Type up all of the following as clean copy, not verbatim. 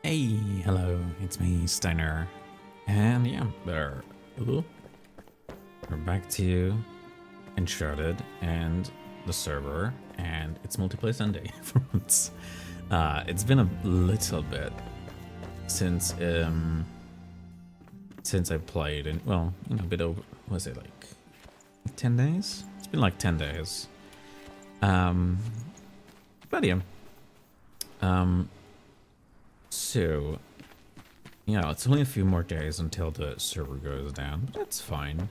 Hey, hello, it's me, Steiner. And yeah, we're back to Enshrouded and the server, and it's Multiplay Sunday for once. It's been a little bit since I played, and well, you know, a bit over, was it like 10 days? It's been like 10 days. But yeah. So, yeah, it's only a few more days until the server goes down, but that's fine.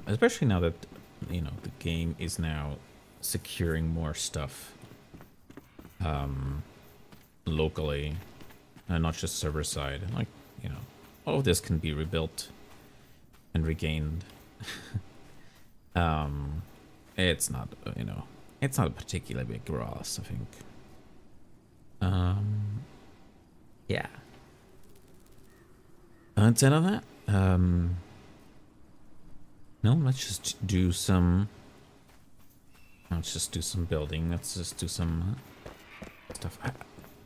Especially now that, you know, the game is now securing more stuff locally, and not just server side. Like, you know, all of this can be rebuilt and regained. It's not, you know, it's not a particularly big loss, I think. Yeah. Instead of that, no, let's just do some building. Let's just do some stuff.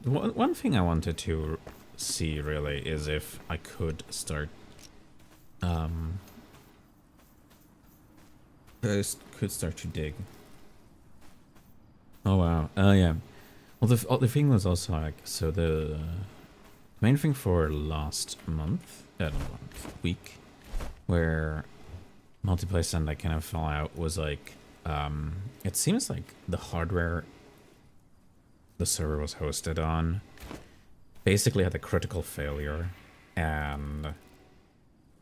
One thing I wanted to see really is if I could start, could start to dig. Oh wow. Oh yeah. Well, the thing was also like, so the main thing for last month, week, where Multiplay Sunday kind of fell out was like, it seems like the hardware the server was hosted on basically had a critical failure, and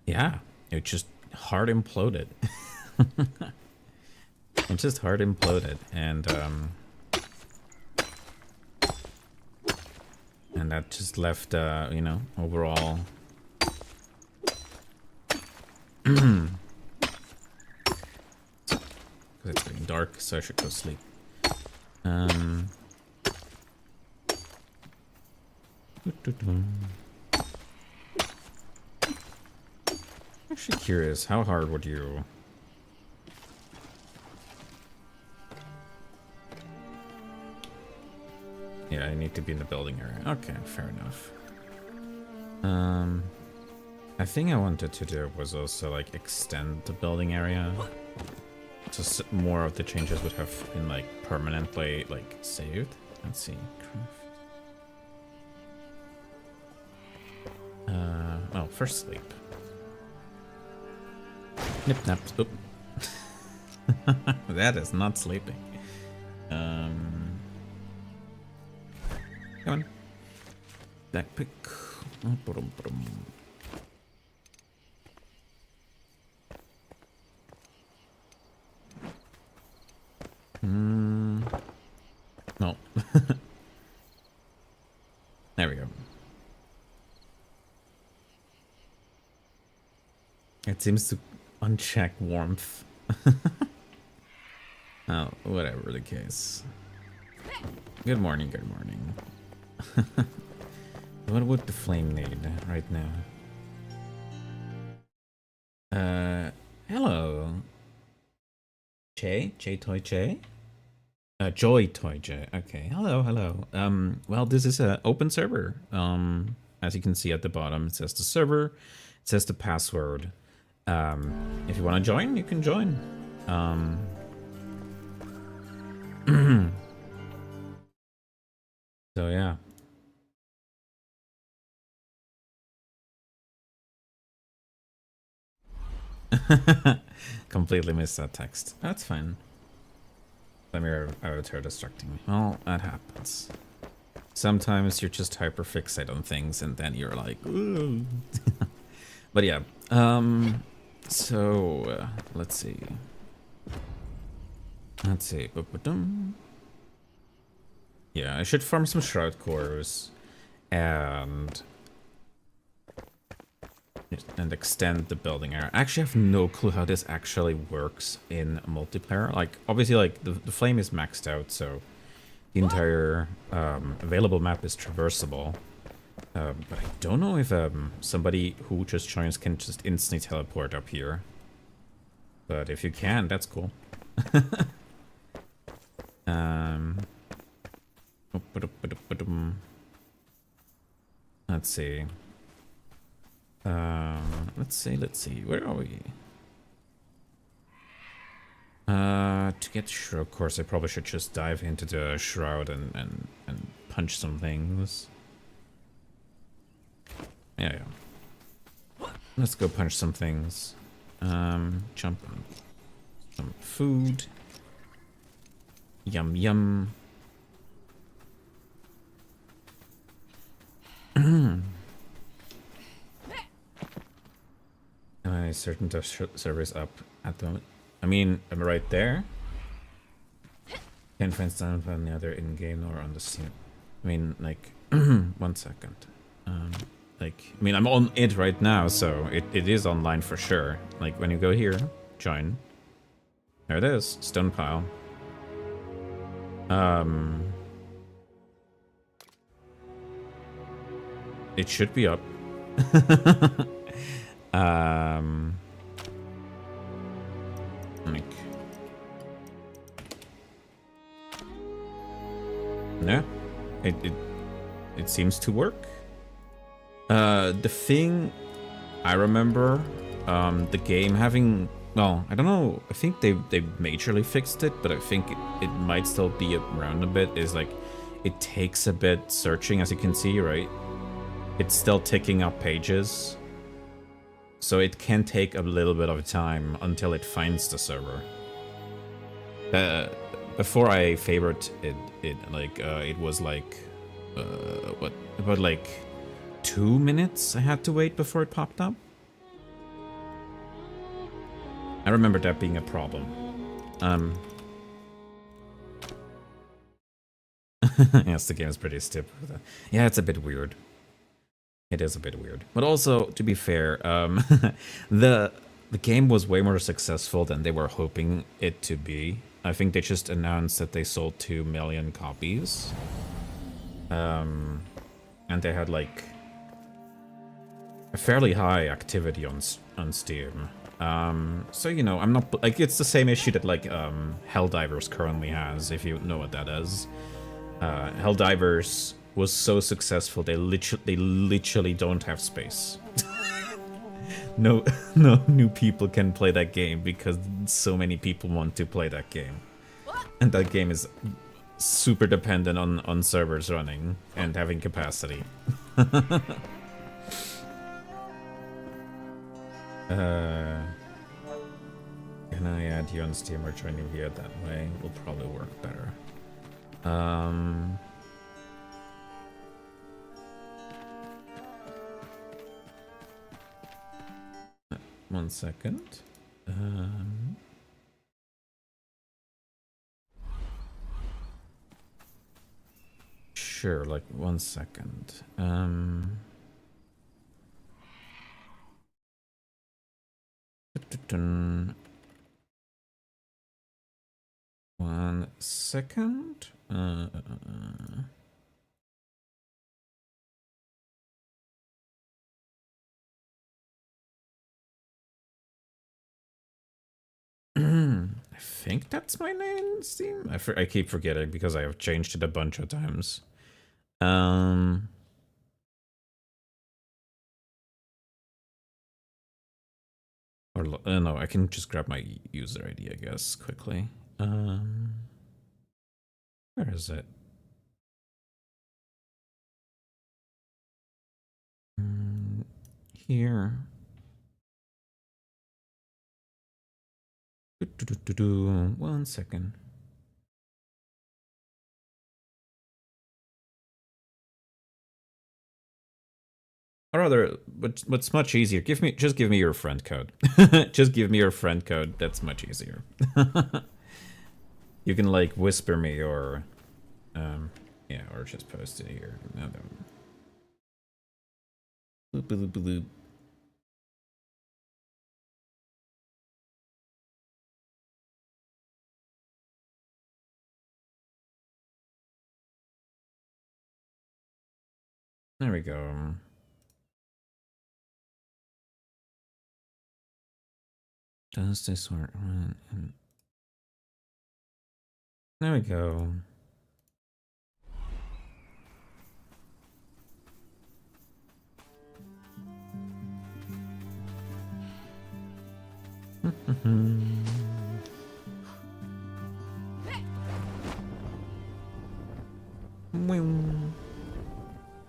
yeah, it just hard imploded. It just hard imploded, and that just left, you know, overall. Because it's getting dark, so I should go sleep. Actually curious, how hard would you... Yeah, I need to be in the building area. Okay, fair enough. I think I wanted to do was also like extend the building area. So more of the changes would have been like permanently like saved. Let's see. Oh, first sleep. Nip nap. Oop. That is not sleeping. Come on. Backpick. No. There we go. It seems to uncheck warmth. Oh, whatever the case. Good morning, good morning. What would the flame need right now? Hello. Che? Toy Che? Joy Toy J. Okay, hello, hello. Well, this is an open server. As you can see at the bottom, it says the server, it says the password. If you want to join, you can join. So yeah. Completely missed that text. That's fine. Let me out her distracting me. Well, that happens. Sometimes you're just hyper fixate on things, and then you're like, ooh. But yeah. So let's see. Let's see. Yeah, I should farm some shroud cores and extend the building area. I actually have no clue how this actually works in multiplayer. Like, obviously, like the flame is maxed out, so the entire available map is traversable. But I don't know if somebody who just joins can just instantly teleport up here. But if you can, that's cool. Let's see. Let's see. Where are we? To get Shroud, of course, I probably should just dive into the Shroud and punch some things. Yeah. Let's go punch some things. Jump on some food. Yum yum. I certain the server's up at the moment. I mean, I'm right there. Can't find sound on the other in-game or on the scene. I mean, like, 1 second. Like, I mean, I'm on it right now, so it is online for sure. Like, when you go here, join. There it is, stone pile. It should be up. Like, yeah, it seems to work. The thing I remember, the game having, well, I don't know, I think they majorly fixed it, but I think it might still be around a bit, is like, it takes a bit searching, as you can see, right? It's still ticking up pages. So it can take a little bit of time until it finds the server. Before I favored it was like, what, about like 2 minutes I had to wait before it popped up? I remember that being a problem. Yes, the game is pretty stiff. Yeah, it's a bit weird. It is a bit weird. But also, to be fair, the game was way more successful than they were hoping it to be. I think they just announced that they sold 2 million copies. And they had like a fairly high activity on Steam. So, you know, I'm not like, it's the same issue that like Helldivers currently has, if you know what that is. Helldivers was so successful they literally don't have space. no new people can play that game because so many people want to play that game. And that game is super dependent on servers running and having capacity. Can I add you on Steam or join you here that way? Will probably work better. 1 second. Sure, like 1 second. 1 second. I think that's my name in Steam. I keep forgetting because I have changed it a bunch of times. Or no, I can just grab my user ID, I guess, quickly. Where is it? Here. 1 second. Or rather, what's much easier? Just give me your friend code. Just give me your friend code. That's much easier. You can like whisper me or, yeah, or just post it here. Bloop, bloop, bloop. There we go. Does this work? There we go.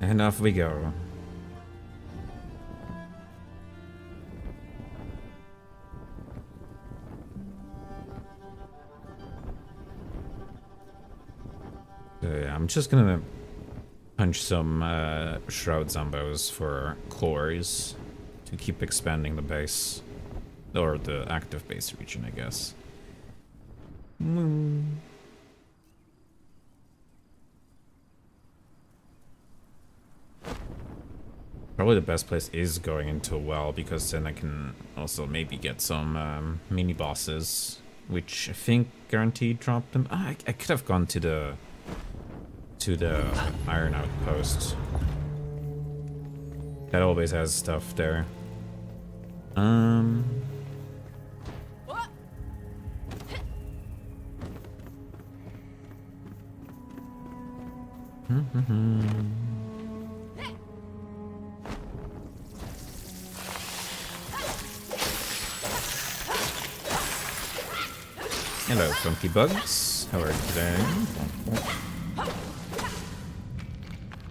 And off we go. Yeah, I'm just gonna punch some Shroud Zombos for cores to keep expanding the base. Or the active base region, I guess. Probably the best place is going into a well, because then I can also maybe get some mini bosses, which I think guaranteed drop them. I could have gone to the Iron Outpost. That always has stuff there. Hello, funky bugs. How are you today?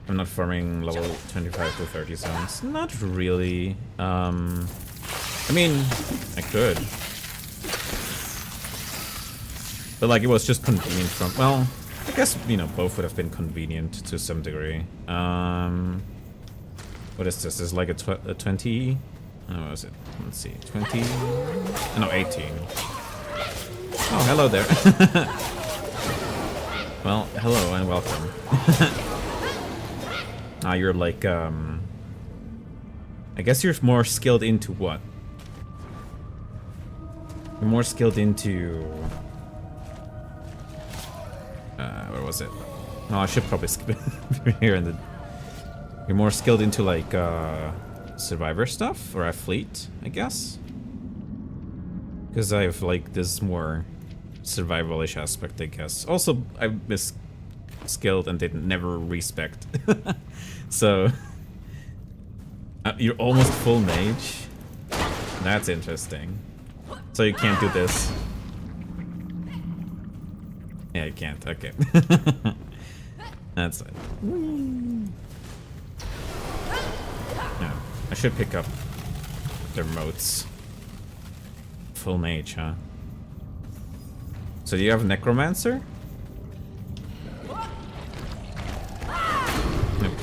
I'm not farming level 25 to 30 zones. Not really. I mean, I could. But like, it was just convenient from... Well, I guess, you know, both would have been convenient to some degree. What is this? This is like a 20... Oh, what is it? Let's see. 20... No, 18. Oh, hello there. Well, hello and welcome. Ah, you're like, I guess you're more skilled into what? You're more skilled into... where was it? Oh, I should probably skip it here in the... You're more skilled into, like, survivor stuff? Or athlete, I guess? Because I have, like, this more survival-ish aspect, I guess. Also, I'm skilled and didn't never respect. So... you're almost full mage? That's interesting. So you can't do this? Yeah, you can't. Okay. That's it. Yeah, I should pick up their moats. Full mage, huh? So do you have a necromancer? Nope.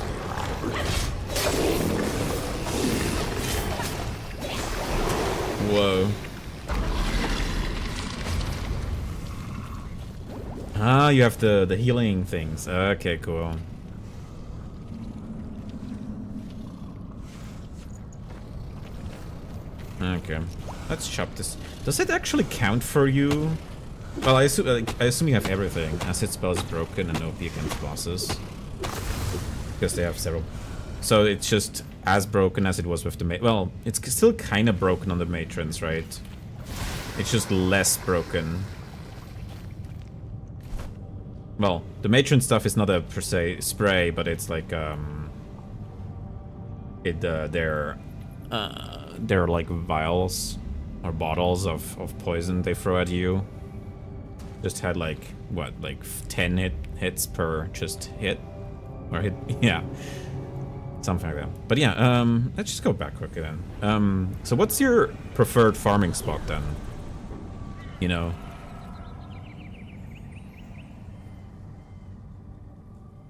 Whoa. Ah, you have the healing things. Okay, cool. Okay, let's chop this. Does it actually count for you? Well, I assume you have everything. Acid spell is broken and OP against bosses. Because they have several. So it's just as broken as it was with the well, it's still kind of broken on the matrons, right? It's just less broken. Well, the matron stuff is not a per se spray, but it's like they're like vials or bottles of poison they throw at you. Just had like what, like 10 hits per just hit or hit, yeah, something like that. But yeah, let's just go back quickly then. So what's your preferred farming spot then? You know.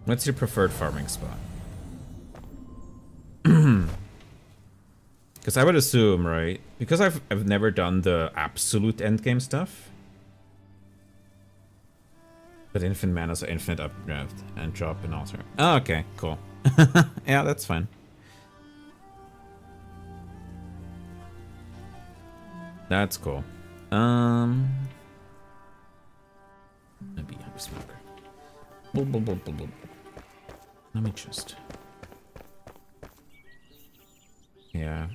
What's your preferred farming spot? Because I would assume, right? Because I've never done the absolute endgame stuff. But infinite mana, so infinite updraft and drop an altar. Oh, okay, cool. Yeah, that's fine. That's cool. Maybe I'm a smoker. Let me just... Yeah.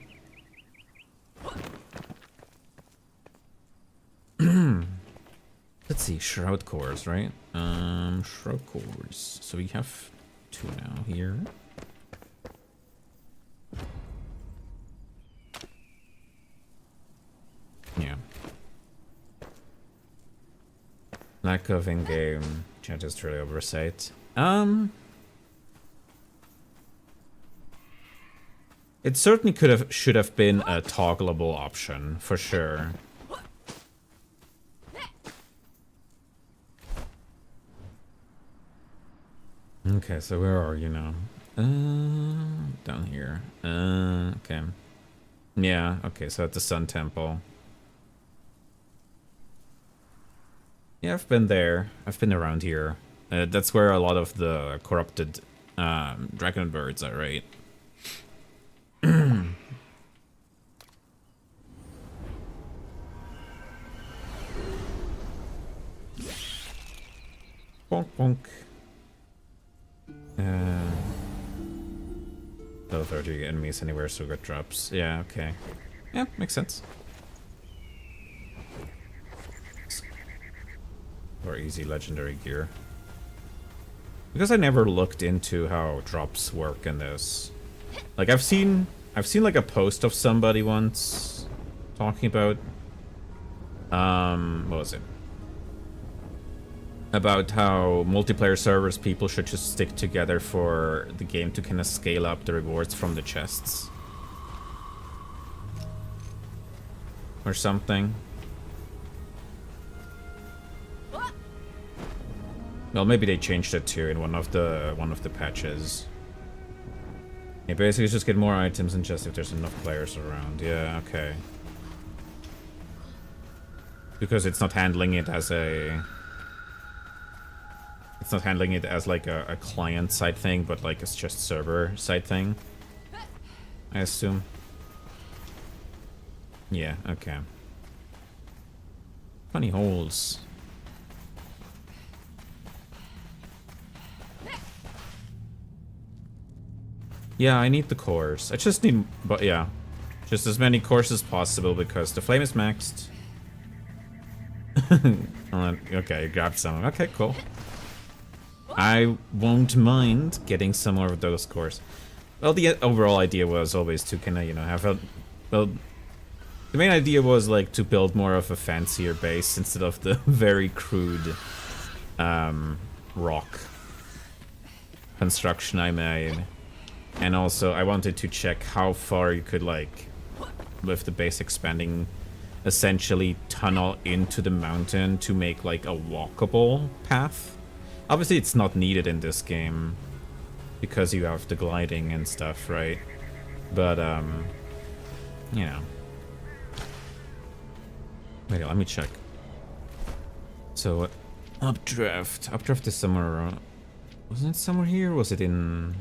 Let's see, Shroud Cores, right? Shroud Cores. So we have 2 now here. Yeah. Lack of in-game chat is really oversight. It certainly should have been a toggleable option, for sure. Okay, so where are you now? Down here. Okay. Yeah, okay, so at the Sun Temple. Yeah, I've been there. I've been around here. That's where a lot of the corrupted dragon birds are, right? Bonk, bonk. Level 30 enemies anywhere, so good drops. Yeah, okay. Yeah, makes sense. Or easy legendary gear. Because I never looked into how drops work in this. Like I've seen like a post of somebody once talking about what was it? About how multiplayer servers people should just stick together for the game to kind of scale up the rewards from the chests. Or something. Well, maybe they changed it too in one of the patches. Yeah, basically just get more items and just if there's enough players around. Yeah, okay. Because it's not handling it as a... It's not handling it as like a client-side thing, but like it's just server-side thing. I assume. Yeah, okay. Funny holes. Yeah, I need the cores. I just need, but yeah, just as many cores as possible because the flame is maxed. Okay, grabbed some. Okay, cool. I won't mind getting some more of those cores. Well, the overall idea was always to kind of, you know, have a... Well, the main idea was, like, to build more of a fancier base instead of the very crude rock construction I made. And also, I wanted to check how far you could, like, with the base expanding, essentially tunnel into the mountain to make, like, a walkable path. Obviously, it's not needed in this game because you have the gliding and stuff, right? But, you know. Wait, let me check. So, updraft. Updraft is somewhere around... Wasn't it somewhere here? Was it in...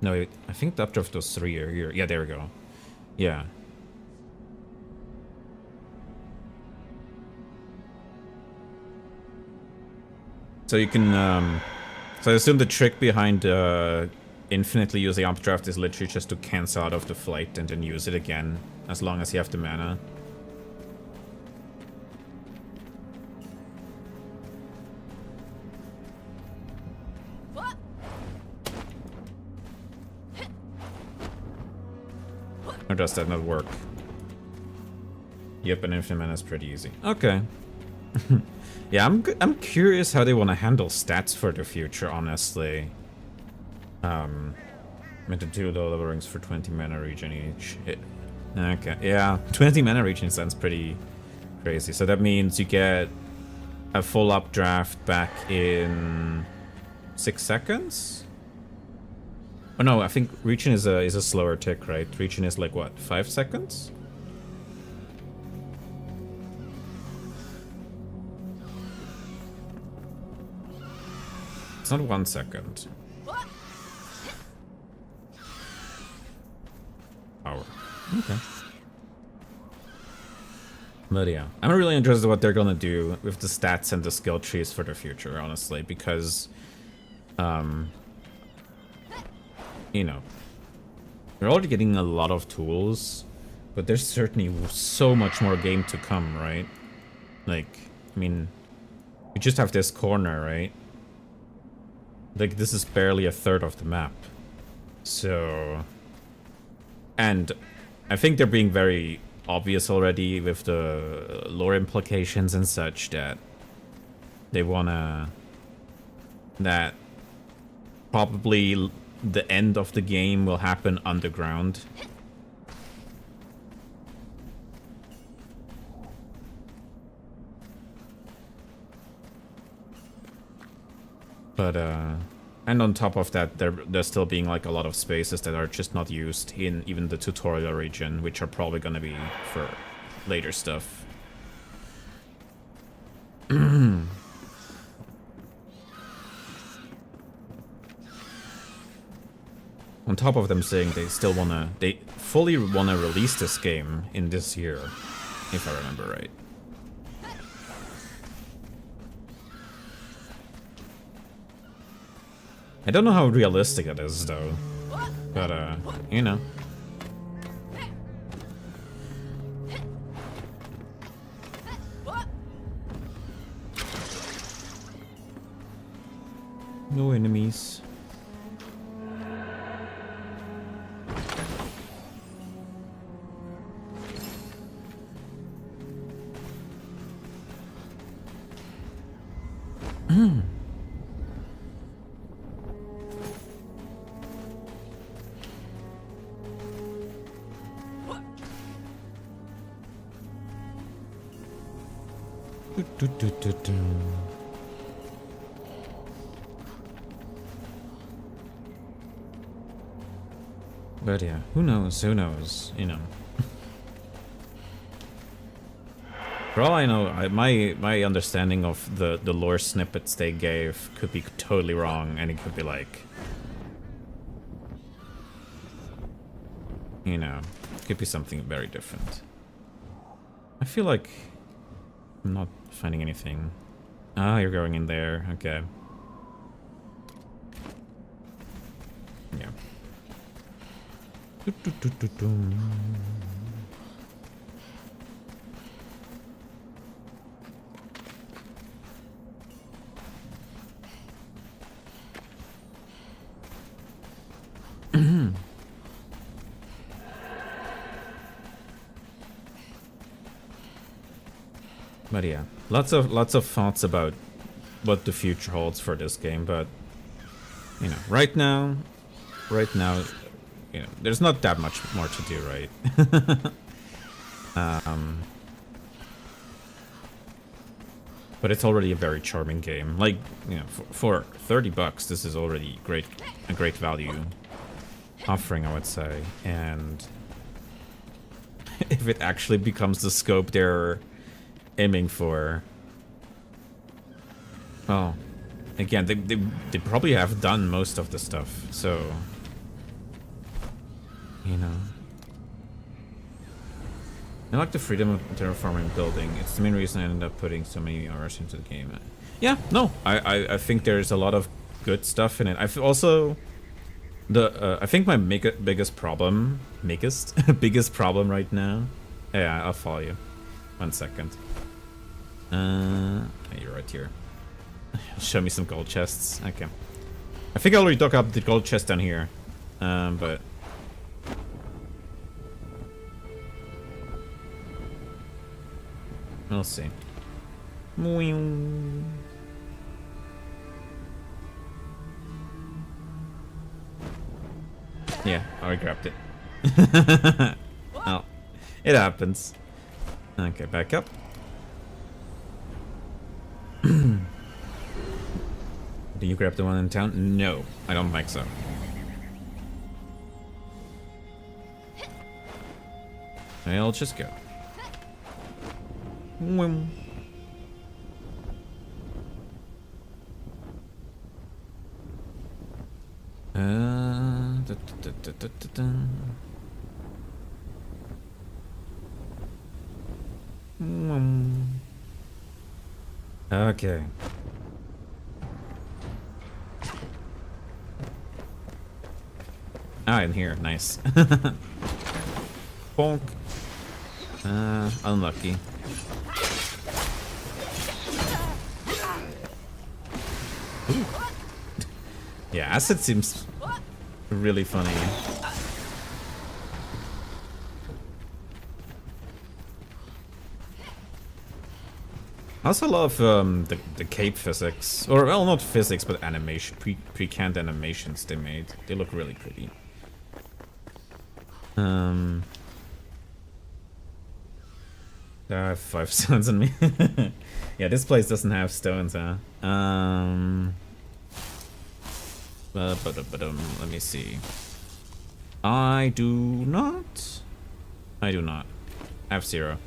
No, I think the updraft was 3 here. Yeah, there we go. Yeah. So you can, so I assume the trick behind infinitely using updraft is literally just to cancel out of the flight and then use it again, as long as you have the mana. Or does that not work? Yep, an infinite mana is pretty easy. Okay. Yeah, I'm curious how they want to handle stats for the future, honestly. Meant to 2 low level rings for 20 mana regen each. Okay, yeah, 20 mana regen sounds pretty crazy. So that means you get a full updraft back in 6 seconds? Oh no, I think regen is a slower tick, right? Regen is like what, 5 seconds? It's not 1 second. Power. Okay. But yeah, I'm really interested in what they're gonna do with the stats and the skill trees for the future, honestly, because, you know, we're already getting a lot of tools, but there's certainly so much more game to come, right? Like, I mean, we just have this corner, right? Like, this is barely a third of the map. So... And I think they're being very obvious already with the lore implications and such that they wanna... that probably the end of the game will happen underground. But, and on top of that, there's still being like a lot of spaces that are just not used in even the tutorial region, which are probably gonna be for later stuff. On top of them saying they fully wanna release this game in this year, if I remember right. I don't know how realistic it is, though. But, you know. No enemies. But yeah, who knows, you know. For all I know, my understanding of the lore snippets they gave could be totally wrong, and it could be like... you know, could be something very different. I feel like I'm not finding anything. Ah, you're going in there, okay. Yeah. But yeah, lots of thoughts about what the future holds for this game, but you know, right now, you know, there's not that much more to do, right? But it's already a very charming game. Like, you know, for 30 bucks, this is already a great value offering, I would say. And if it actually becomes the scope they're aiming for, well, again, they probably have done most of the stuff, so, you know. I like the freedom of terraforming building. It's the main reason I ended up putting so many hours into the game. Yeah, no, I think there's a lot of good stuff in it. I've also I think my biggest problem right now. Yeah, I'll follow you. 1 second. You're right here. Show me some gold chests. Okay. I think I already dug up the gold chest down here. But we'll see. Yeah, I already grabbed it. Well, it happens. Okay, back up. Do you grab the one in town? No, I don't think so. I'll just go. Okay. Ah, in here. Nice. Bonk. Unlucky. Ooh. Yeah, acid seems really funny. I also love the cape physics, or well, not physics, but animation, pre-canned animations they made. They look really pretty. I have 5 stones on me. Yeah, this place doesn't have stones, huh? Let me see. I do not. I do not. I have 0.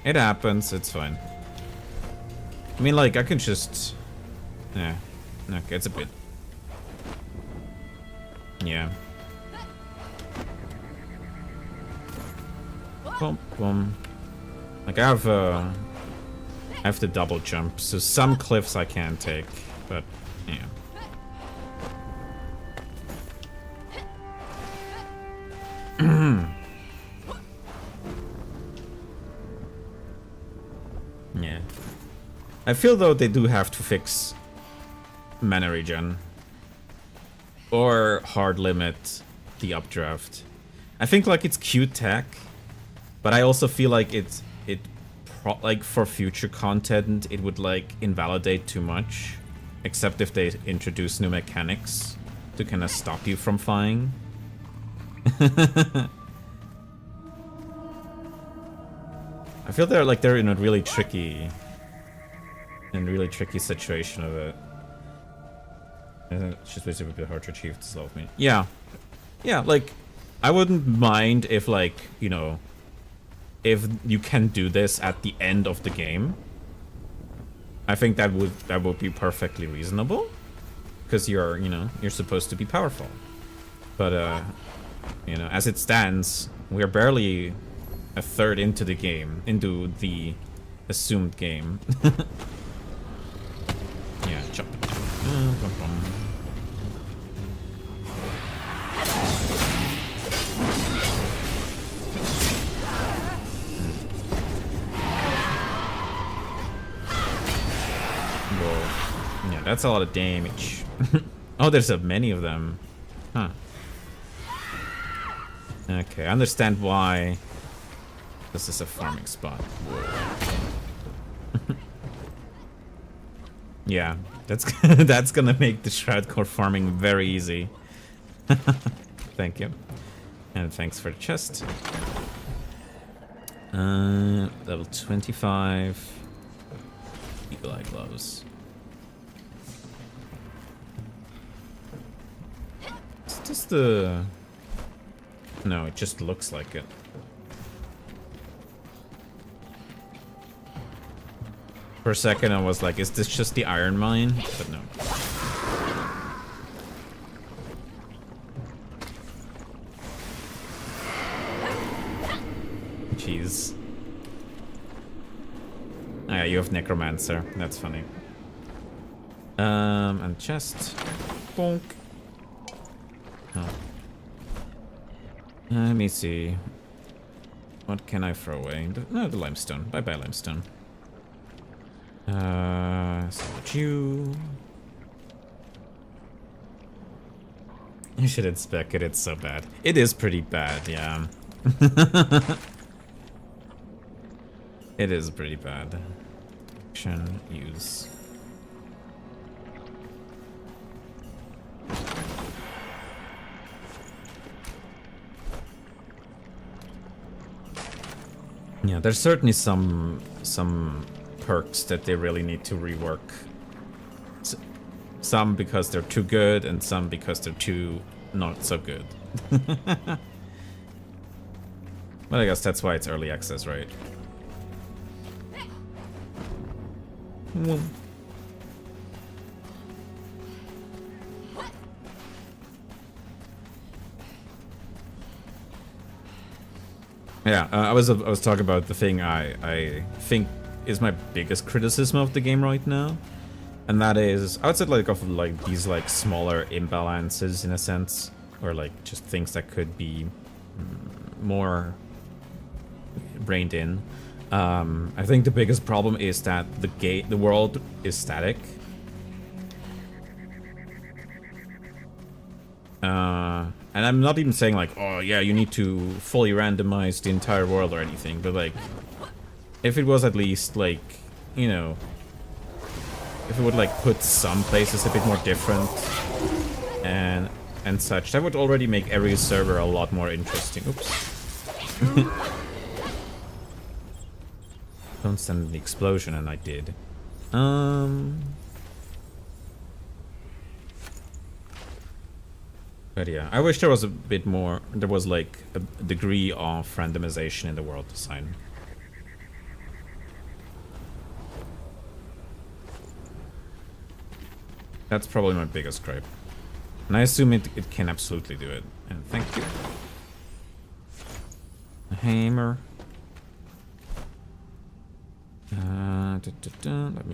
It happens, it's fine. I mean, like, I can just... Yeah. Okay, it's a bit... Yeah. Boom, boom. Like, I have the double jump, so some cliffs I can take, but, yeah. Yeah. I feel though they do have to fix mana regen. Or hard limit the updraft. I think like it's cute tech, but I also feel like like for future content it would like invalidate too much. Except if they introduce new mechanics to kind of stop you from flying. I feel they're in a really tricky situation of it. It's just basically a bit hard to achieve to slow me. Yeah. Yeah, like I wouldn't mind if like, you know, if you can do this at the end of the game. I think that would be perfectly reasonable. Because you're supposed to be powerful. But you know, as it stands, we're barely a third into the game, into the assumed game. Yeah, jump. Whoa. Yeah, that's a lot of damage. Oh, there's many of them. Huh. Okay, I understand why this is a farming spot. Yeah, that's gonna make the Shroud Core farming very easy. Thank you. And thanks for the chest. Level 25. Eagle Eye Gloves. Is this the... No, it just looks like it. For a second I was like, is this just the iron mine? But no. Jeez. Oh, yeah, you have Necromancer. That's funny. And chest. Bonk. Oh. Let me see. What can I throw away? No, the limestone. Bye-bye, limestone. Salvage you. You should inspect it, it's so bad. It is pretty bad, yeah. It is pretty bad. Action, use. Yeah, there's certainly some perks that they really need to rework. Some because they're too good, and some because they're too not so good. But I guess that's why it's early access, right? Yeah, I was talking about the thing I think is my biggest criticism of the game right now, and that is outside of these smaller imbalances in a sense, or like just things that could be more reined in. I think the biggest problem is that the world is static. And I'm not even saying like, oh yeah, you need to fully randomize the entire world or anything, but like, if it was at least like, you know, if it would like put some places a bit more different and such, that would already make every server a lot more interesting. Oops. Don't send the explosion, and I did. But yeah, I wish there was a bit more, there was like a degree of randomization in the world design. That's probably my biggest gripe. And I assume it can absolutely do it. And thank you. A hammer. Let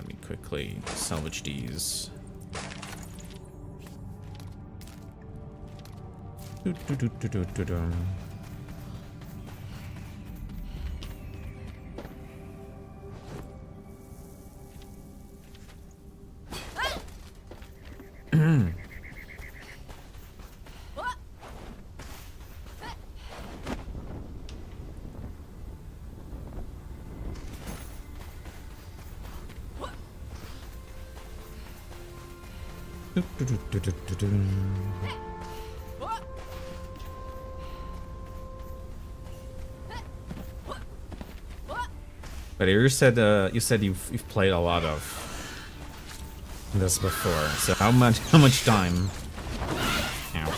me quickly salvage these. But you said you've played a lot of this before. So how much time? Ow.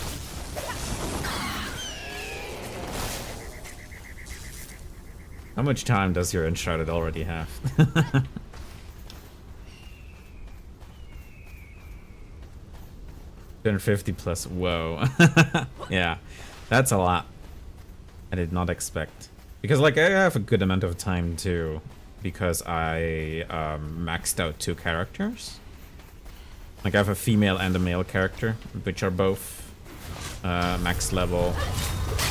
How much time does your Enshrouded already have? 250 plus. Whoa. Yeah, that's a lot. I did not expect. Because, like, I have a good amount of time, too. Because I maxed out 2 characters. Like, I have a female and a male character, which are both max level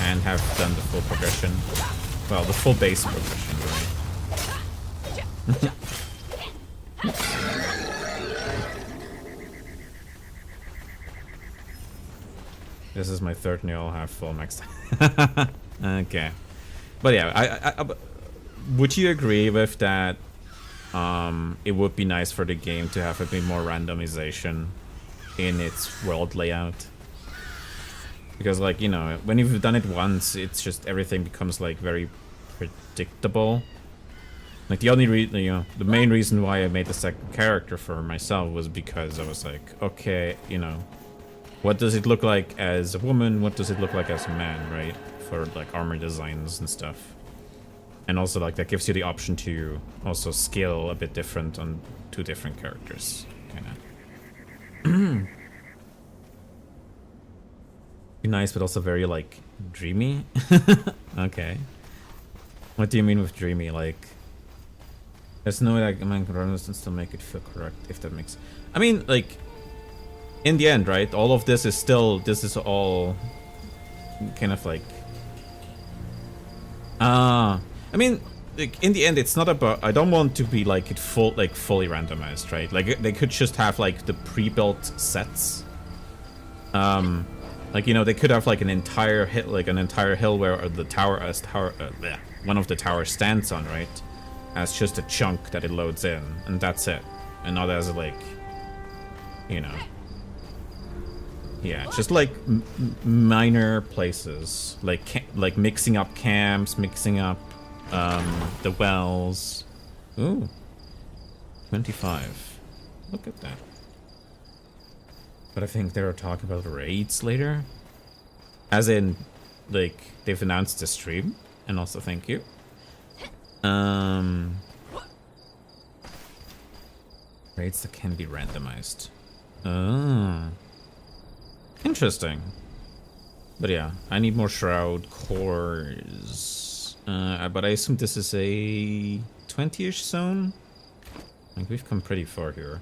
and have done the full progression. Well, the full base progression, right? This is my 3rd new, I'll have full max. Okay. But yeah, I would you agree with that? It would be nice for the game to have a bit more randomization in its world layout. Because, like, you know, when you've done it once, it's just everything becomes, like, very predictable. Like, the only the main reason why I made the 2nd character for myself was because I was like, okay, you know, what does it look like as a woman? What does it look like as a man, right? For, like, armor designs and stuff. And also, like, that gives you the option to also scale a bit different on 2 different characters, kinda. Be nice, but also very, like, dreamy. Okay. What do you mean with dreamy? Like, there's no way that man can run this and still make it feel correct, if that makes... I mean, like, in the end, right? All of this is still... This is all kind of, like... I mean, like, in the end, it's not about... I don't want to be, like, fully randomized, right? Like, they could just have, like, the pre-built sets. Like, you know, they could have, like, an entire hill where the tower, one of the towers stands on, right? As just a chunk that it loads in, and that's it. And not as, like, you know... Yeah, just, like, minor places. Like mixing up camps, mixing up the wells. Ooh. 25. Look at that. But I think they were talking about raids later. As in, like, they've announced the stream. And also thank you. Raids that can be randomized. Oh. Interesting. But yeah, I need more shroud cores. But I assume this is a 20-ish zone? Like, we've come pretty far here.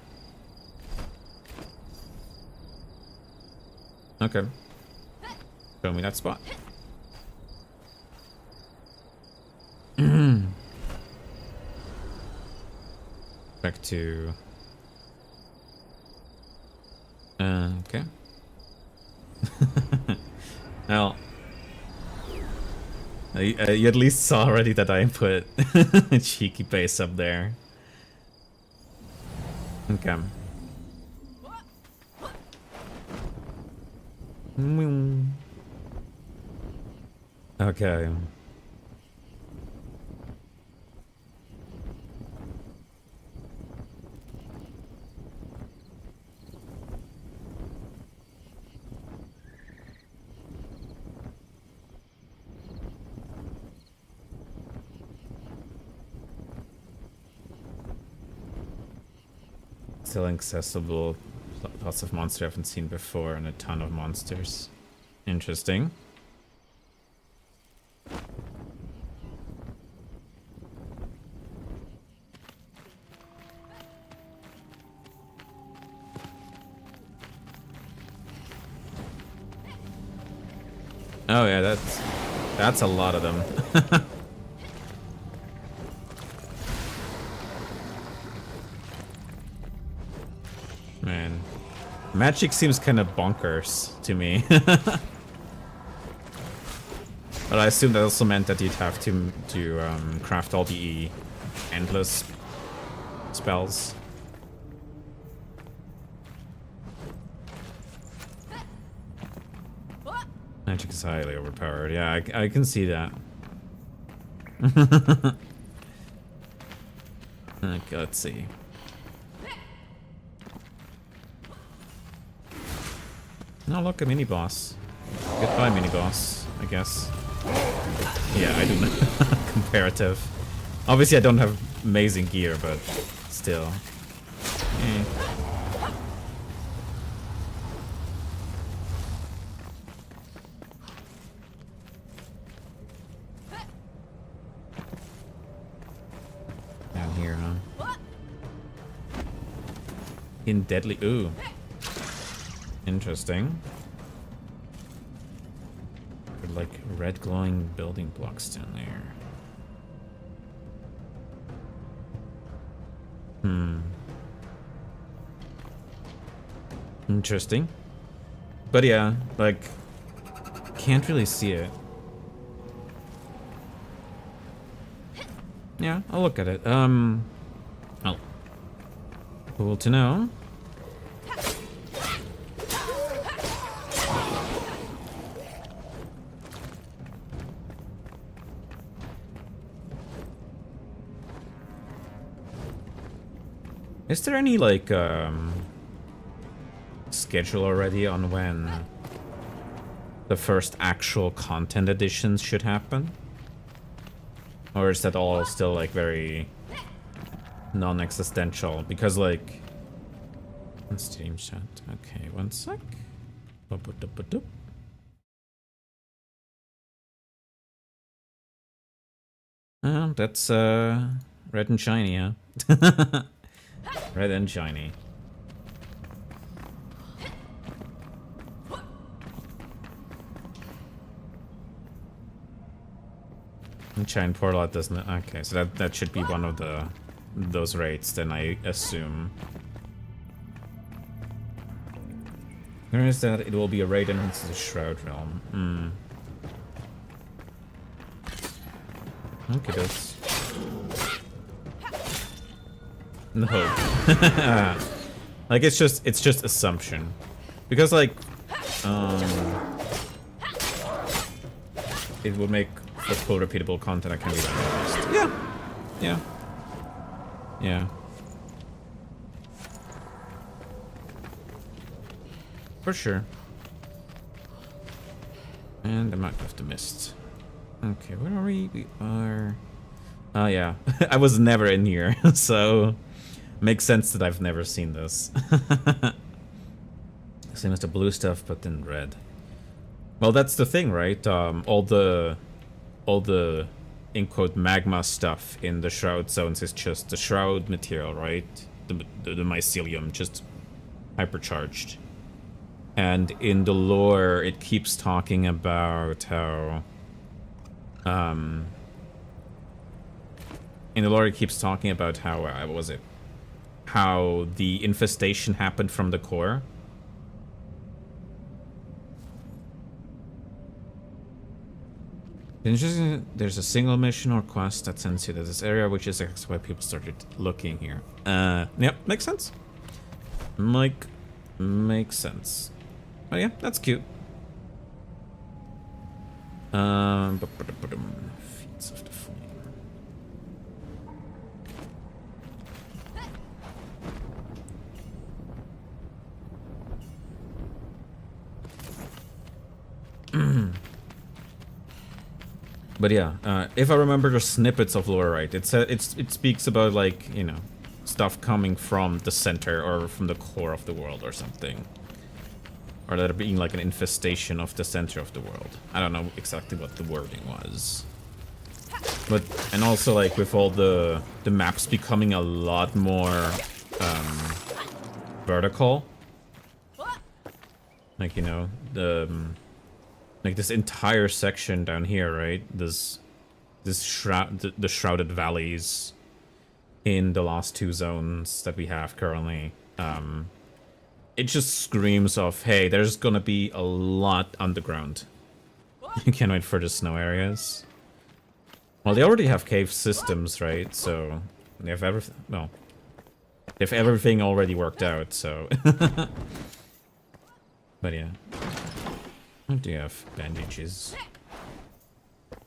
Okay. Show me that spot. Back to... okay. Well, you at least saw already that I put a cheeky base up there. Okay. Okay. Still accessible. Lots of monsters I haven't seen before and a ton of monsters. Interesting. Oh yeah, that's a lot of them. Man, magic seems kind of bonkers to me. But I assume that also meant that you'd have to craft all the endless spells. Magic is highly overpowered. Yeah, I can see that. Okay, let's see. Oh, look, a mini-boss. Goodbye, mini-boss, I guess. Yeah, I do not. Comparative. Obviously, I don't have amazing gear, but still. Eh. Down here, huh? In deadly. Ooh. Interesting. Like red glowing building blocks down there. Interesting. But yeah, like, can't really see it. Yeah, I'll look at it. Oh. Cool to know. Is there any, like, schedule already on when the first actual content additions should happen? Or is that all still, like, very non-existential? Because, like... Steam chat. Okay, one sec. That's, red and shiny, huh? Red and shiny. And Shine Portal doesn't. Okay, so that should be one of those raids. Then I assume. Where is that? It will be a raid into the Shroud Realm. Okay, that's. No. Like it's just assumption. Because like it would make for full repeatable content I can be honest. Yeah. Yeah. For sure. And I might have to mist. Okay, where are we? We are oh yeah. I was never in here, so makes sense that I've never seen this. Same as the blue stuff, but in red. Well, that's the thing, right? All the in quote magma stuff in the Shroud zones is just the Shroud material, right? The mycelium, just hypercharged. And in the lore, it keeps talking about how in the lore, it keeps talking about how what was it? How the infestation happened from the core. There's a single mission or quest that sends you to this area, which is why people started looking here. Yep, makes sense. Makes sense. Oh yeah, that's cute. Feats of the Flame. But yeah, if I remember the snippets of lore right, it speaks about, like, you know, stuff coming from the center or from the core of the world or something. Or that being like an infestation of the center of the world. I don't know exactly what the wording was. But, and also like with all the maps becoming a lot more vertical. Like, you know, like this entire section down here, right? The shrouded valleys in the last two zones that we have currently. It just screams of, hey, there's gonna be a lot underground. You can't wait for the snow areas. Well, they already have cave systems, right? So they have everything. Well, they have everything already worked out. So, but yeah. What do you have? Bandages.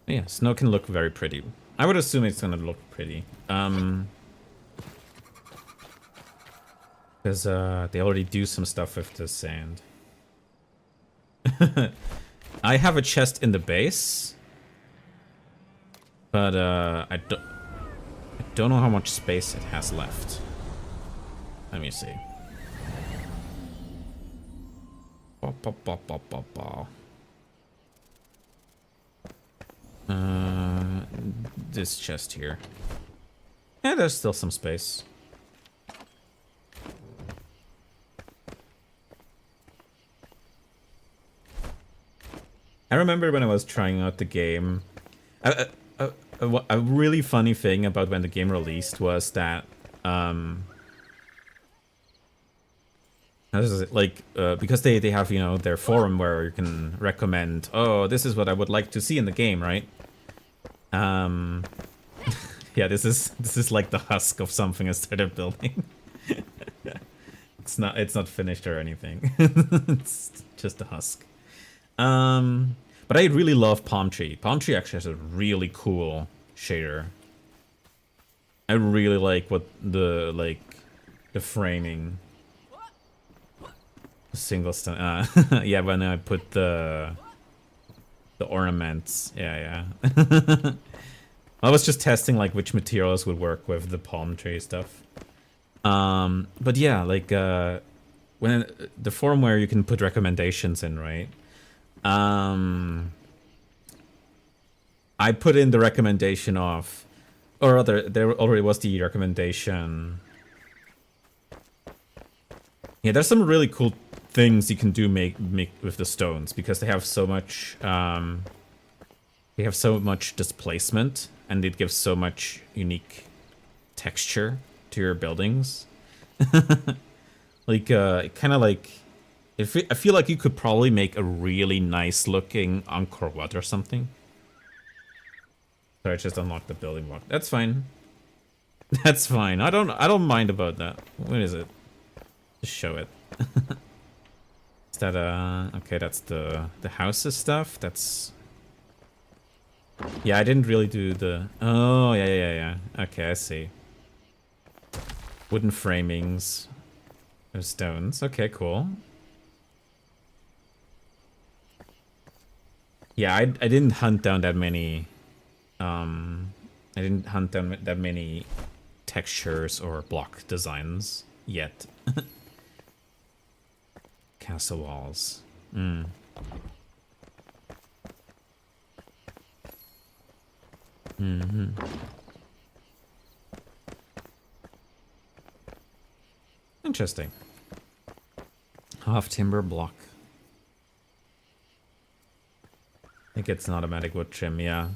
Yeah, snow can look very pretty. I would assume it's gonna look pretty. Because they already do some stuff with the sand. I have a chest in the base. But I don't know how much space it has left. Let me see. This chest here. Yeah, there's still some space. I remember when I was trying out the game, a really funny thing about when the game released was that, because they have, you know, their forum where you can recommend, oh, this is what I would like to see in the game, right? Yeah, this is like the husk of something I started building. It's not finished or anything. It's just a husk. But I really love Palm Tree. Palm Tree actually has a really cool shader. I really like what the framing. Single stone. Yeah, when I put the ornaments. Yeah. I was just testing like which materials would work with the palm tree stuff. But yeah, like when the forum where you can put recommendations in, right? I put in the recommendation of, or rather, there already was the recommendation. Yeah, there's some really cool things you can do make with the stones because they have so much displacement and it gives so much unique texture to your buildings. Like kind of like I feel like you could probably make a really nice looking Angkor Wat or something. Sorry, I just unlocked the building block. That's fine. That's fine. I don't mind about that. What is it? Just show it. Is that okay, that's the houses stuff. That's, yeah, I didn't really do the, oh yeah. Okay, I see. Wooden framings. There's stones. Okay, cool. Yeah, I didn't hunt down that many textures or block designs yet. Castle walls. Interesting. Half timber block. I think it's an automatic wood trim, yeah.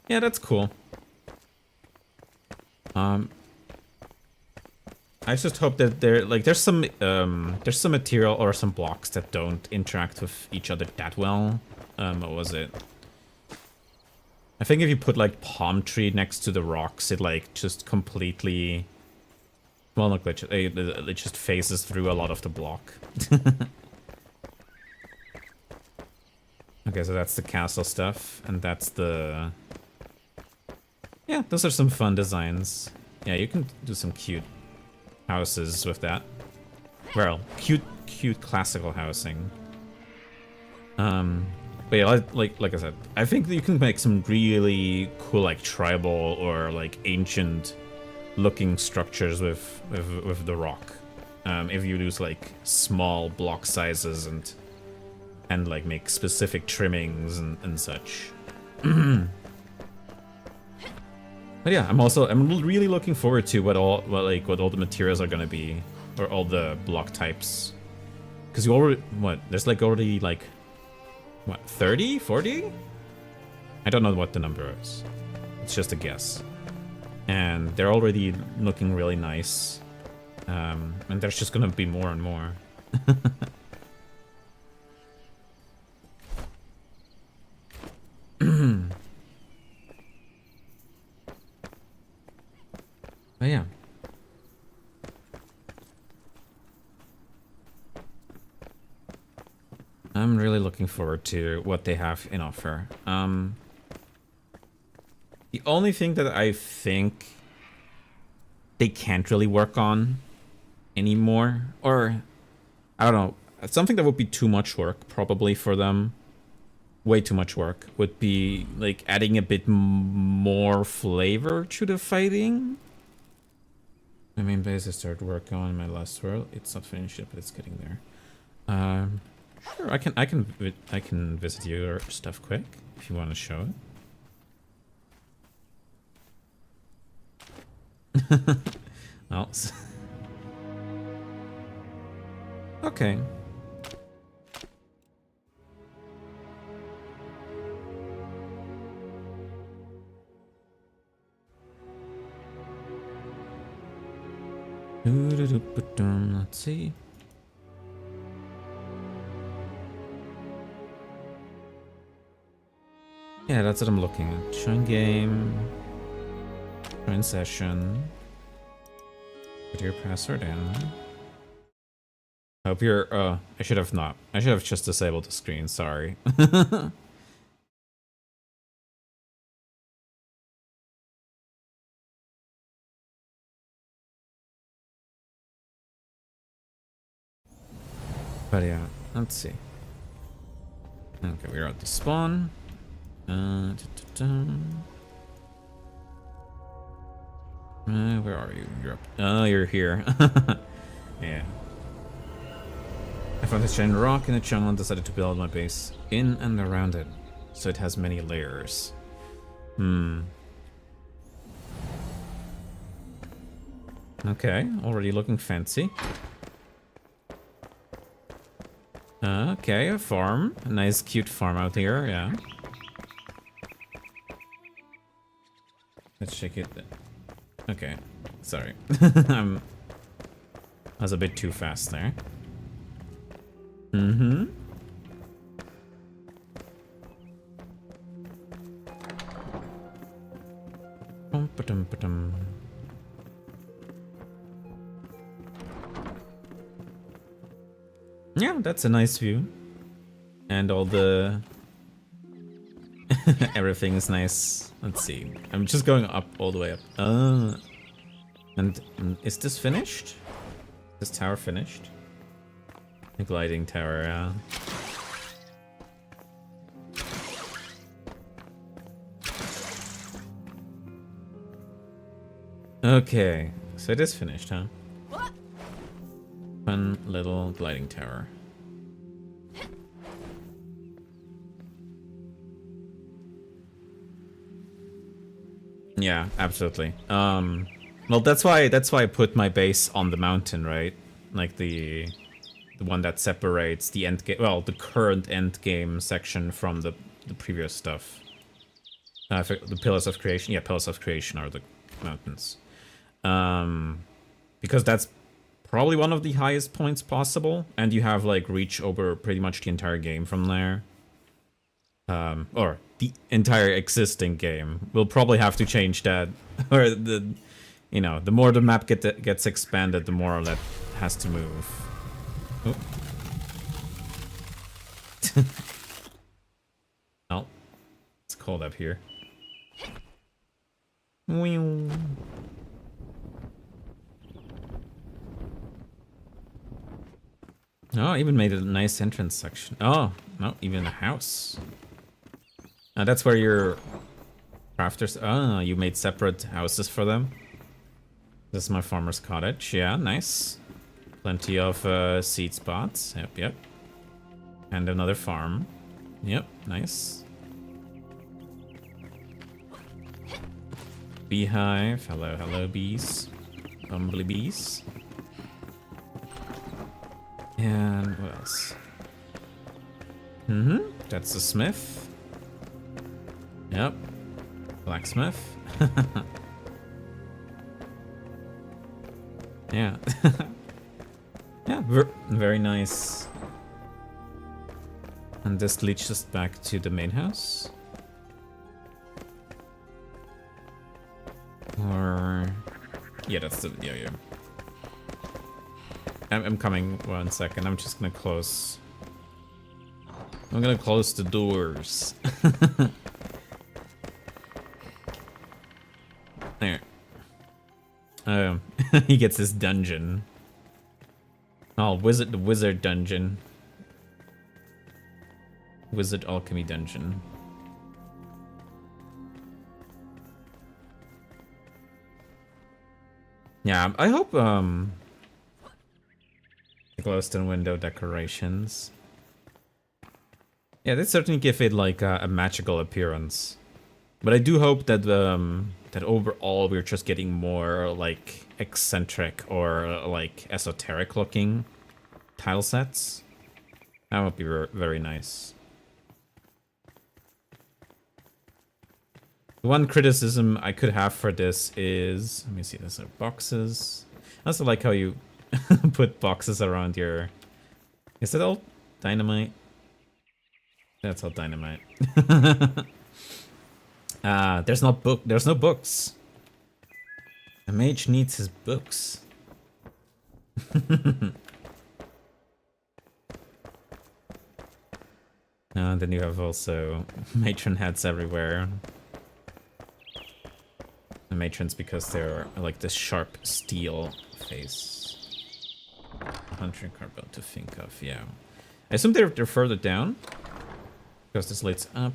Yeah, that's cool. I just hope that there's some material or some blocks that don't interact with each other that well. What was it? I think if you put like palm tree next to the rocks, it like just completely, well, not glitch, it just phases through a lot of the block. Okay, so that's the castle stuff, and that's the... Yeah, those are some fun designs. Yeah, you can do some cute houses with that. Well, cute classical housing. But yeah, like I said, I think that you can make some really cool, like, tribal or, like, ancient-looking structures with the rock. If you use, like, small block sizes and like, make specific trimmings and such. But yeah, I'm really looking forward to what all the materials are gonna be, or all the block types. Because you already, there's like already like, 30, 40? I don't know what the number is. It's just a guess. And they're already looking really nice. And there's just gonna be more and more. But yeah. I'm really looking forward to what they have in offer. The only thing that I think they can't really work on anymore, or I don't know, something that would be too much work probably for them, way too much work, would be like adding a bit more flavor to the fighting. My main base I started work on in my last world. It's not finished yet, but it's getting there. Sure, I can visit your stuff quick if you want to show it. Well, okay. Let's see. Yeah, that's what I'm looking at. Join game. Join session. Put your password in. Hope you're, I should have not. I should have just disabled the screen, sorry. But yeah, let's see. Okay, we're at the spawn. Where are you? You're up. Oh, you're here. Yeah. I found this giant rock in the jungle and decided to build my base in and around it, so it has many layers. Okay, already looking fancy. Okay, a farm. A nice, cute farm out here, yeah. Let's check it. Okay, sorry. I was a bit too fast there. Yeah, that's a nice view. And all the... everything is nice. Let's see. I'm just going up, all the way up. And is this finished? Is this tower finished? The gliding tower, yeah. Okay, so it is finished, huh? Fun little gliding tower. Yeah, absolutely. Well, that's why I put my base on the mountain, right? Like the one that separates the end game, well, the current end game section from the previous stuff. The Pillars of Creation, yeah, Pillars of Creation are the mountains. Because that's probably one of the highest points possible, and you have like reach over pretty much the entire game from there. Or the entire existing game. We'll probably have to change that, or the, you know, the more the map gets expanded, the more that has to move. Oh. Well, it's cold up here. Oh, even made a nice entrance section. Oh, no, even a house. That's where your crafters... Oh, you made separate houses for them. This is my farmer's cottage. Yeah, nice. Plenty of seed spots. Yep, yep. And another farm. Yep, nice. Beehive. Hello, hello, bees. Bumblebees. And what else? That's the smith. Yep. Blacksmith. Yeah. Yeah, very nice. And this leads us back to the main house. Or... yeah, that's the... yeah. I'm coming 1 second. I'm just gonna close... I'm gonna close the doors. There. He gets his dungeon. Oh, the wizard dungeon. Wizard alchemy dungeon. Yeah, I hope glowstone window decorations. Yeah, they certainly give it like a magical appearance. But I do hope that that overall we're just getting more like eccentric or like esoteric looking tile sets. That would be very nice. One criticism I could have for this is, let me see, those are boxes. I also like how you put boxes around your... Is that all dynamite? That's all dynamite. There's no books. A mage needs his books. And then you have also matron heads everywhere. The matrons because they're like this sharp steel face. 100 carbon to think of, yeah. I assume they're further down because this lights up.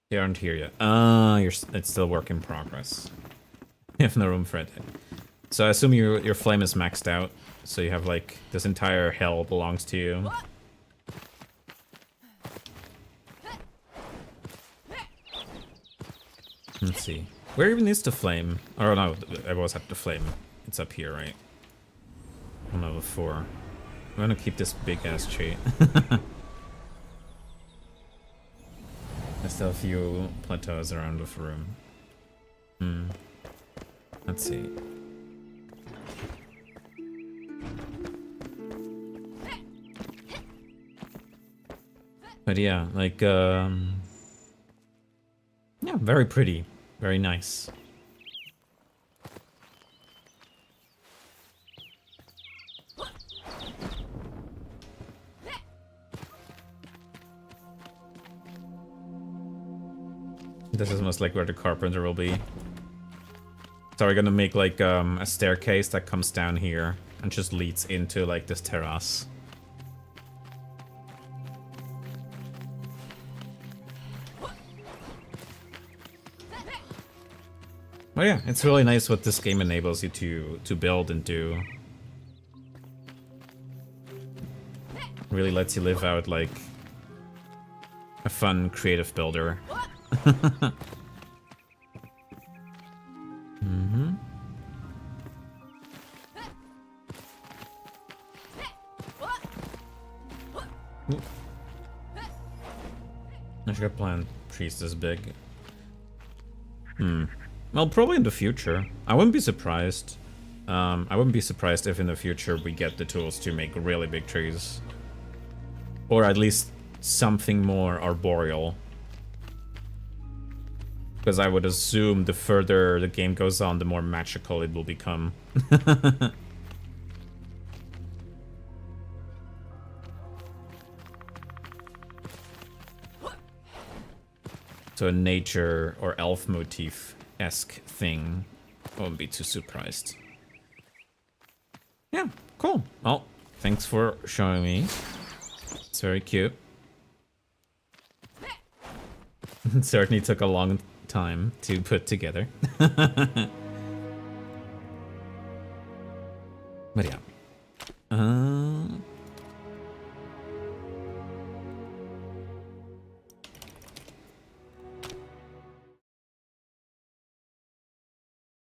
They aren't here yet. It's still work in progress. You have no room for it. So I assume your flame is maxed out. So you have like this entire hell belongs to you. Let's see. Where even is the flame? Oh no, I was at the flame. It's up here, right? On level 4. I'm gonna keep this big ass tree. There's still a few plateaus around with room. Let's see. But yeah, like yeah, very pretty, very nice. This is most like where the carpenter will be. So we're gonna make like a staircase that comes down here and just leads into like this terrace. Oh yeah, it's really nice what this game enables you to build and do. Really lets you live out like a fun creative builder. I should have planned trees this big. Well, probably in the future. I wouldn't be surprised. I wouldn't be surprised if in the future we get the tools to make really big trees. Or at least something more arboreal. Because I would assume the further the game goes on, the more magical it will become. So a nature or elf motif-esque thing. I wouldn't be too surprised. Yeah, cool. Well, thanks for showing me. It's very cute. It certainly took a long time to put together. But yeah.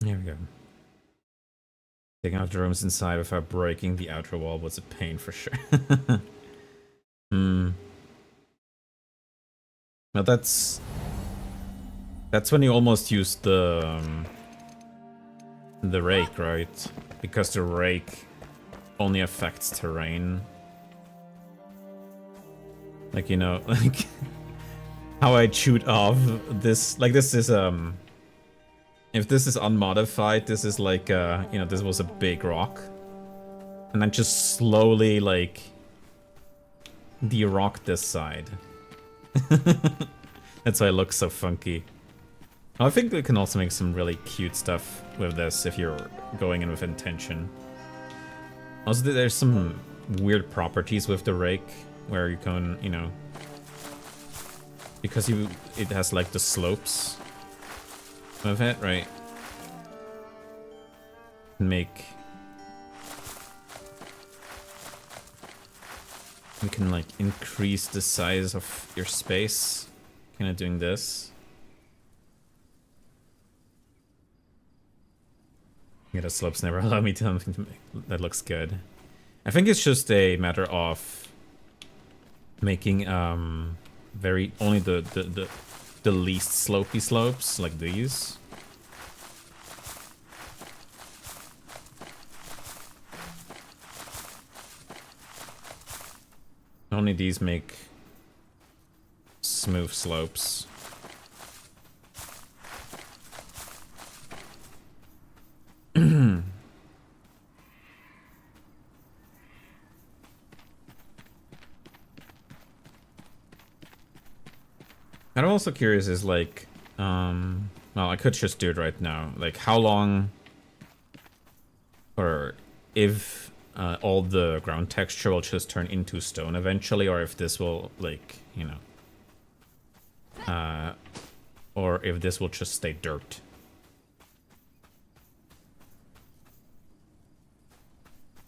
Here we go. Taking out the rooms inside without breaking the outer wall was a pain for sure. Now that's when you almost use the rake, right? Because the rake only affects terrain. Like, you know, like how I chewed off this. Like, this is if this is unmodified, this is like you know, this was a big rock, and then just slowly like de-rock this side. That's why it looks so funky. I think we can also make some really cute stuff with this if you're going in with intention. Also, there's some weird properties with the rake where you can, you know, because it has like the slopes of it, right? You can like increase the size of your space, kind of doing this. Yeah, the slopes never allow me to that looks good. I think it's just a matter of making very only the least slopey slopes like these. Only these make smooth slopes. And I'm also curious is like, well, I could just do it right now. Like, how long, or if all the ground texture will just turn into stone eventually, or if this will, like, you know, or if this will just stay dirt.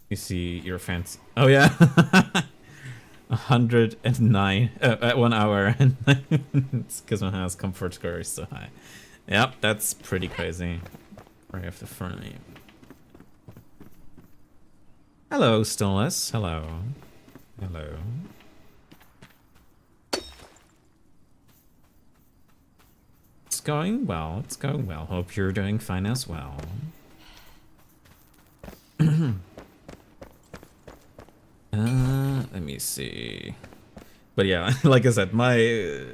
You see your fancy. Oh yeah. 109 at 1 hour, and it's because my house comfort score is so high. Yep, that's pretty crazy. Right off the front. Hello, Stolus. Hello. Hello. It's going well. It's going well. Hope you're doing fine as well. Let me see. But yeah, like I said, my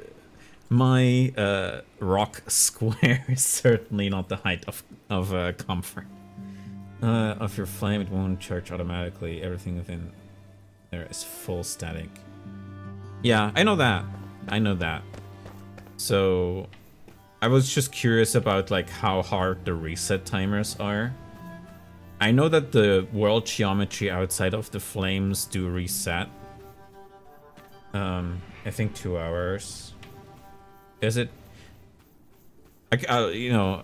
rock square is certainly not the height of comfort. Of your flame, it won't charge automatically. Everything within there is full static. Yeah, I know that. I know that. So I was just curious about like how hard the reset timers are. I know that the world geometry outside of the flames do reset. I think 2 hours. Is it? You know,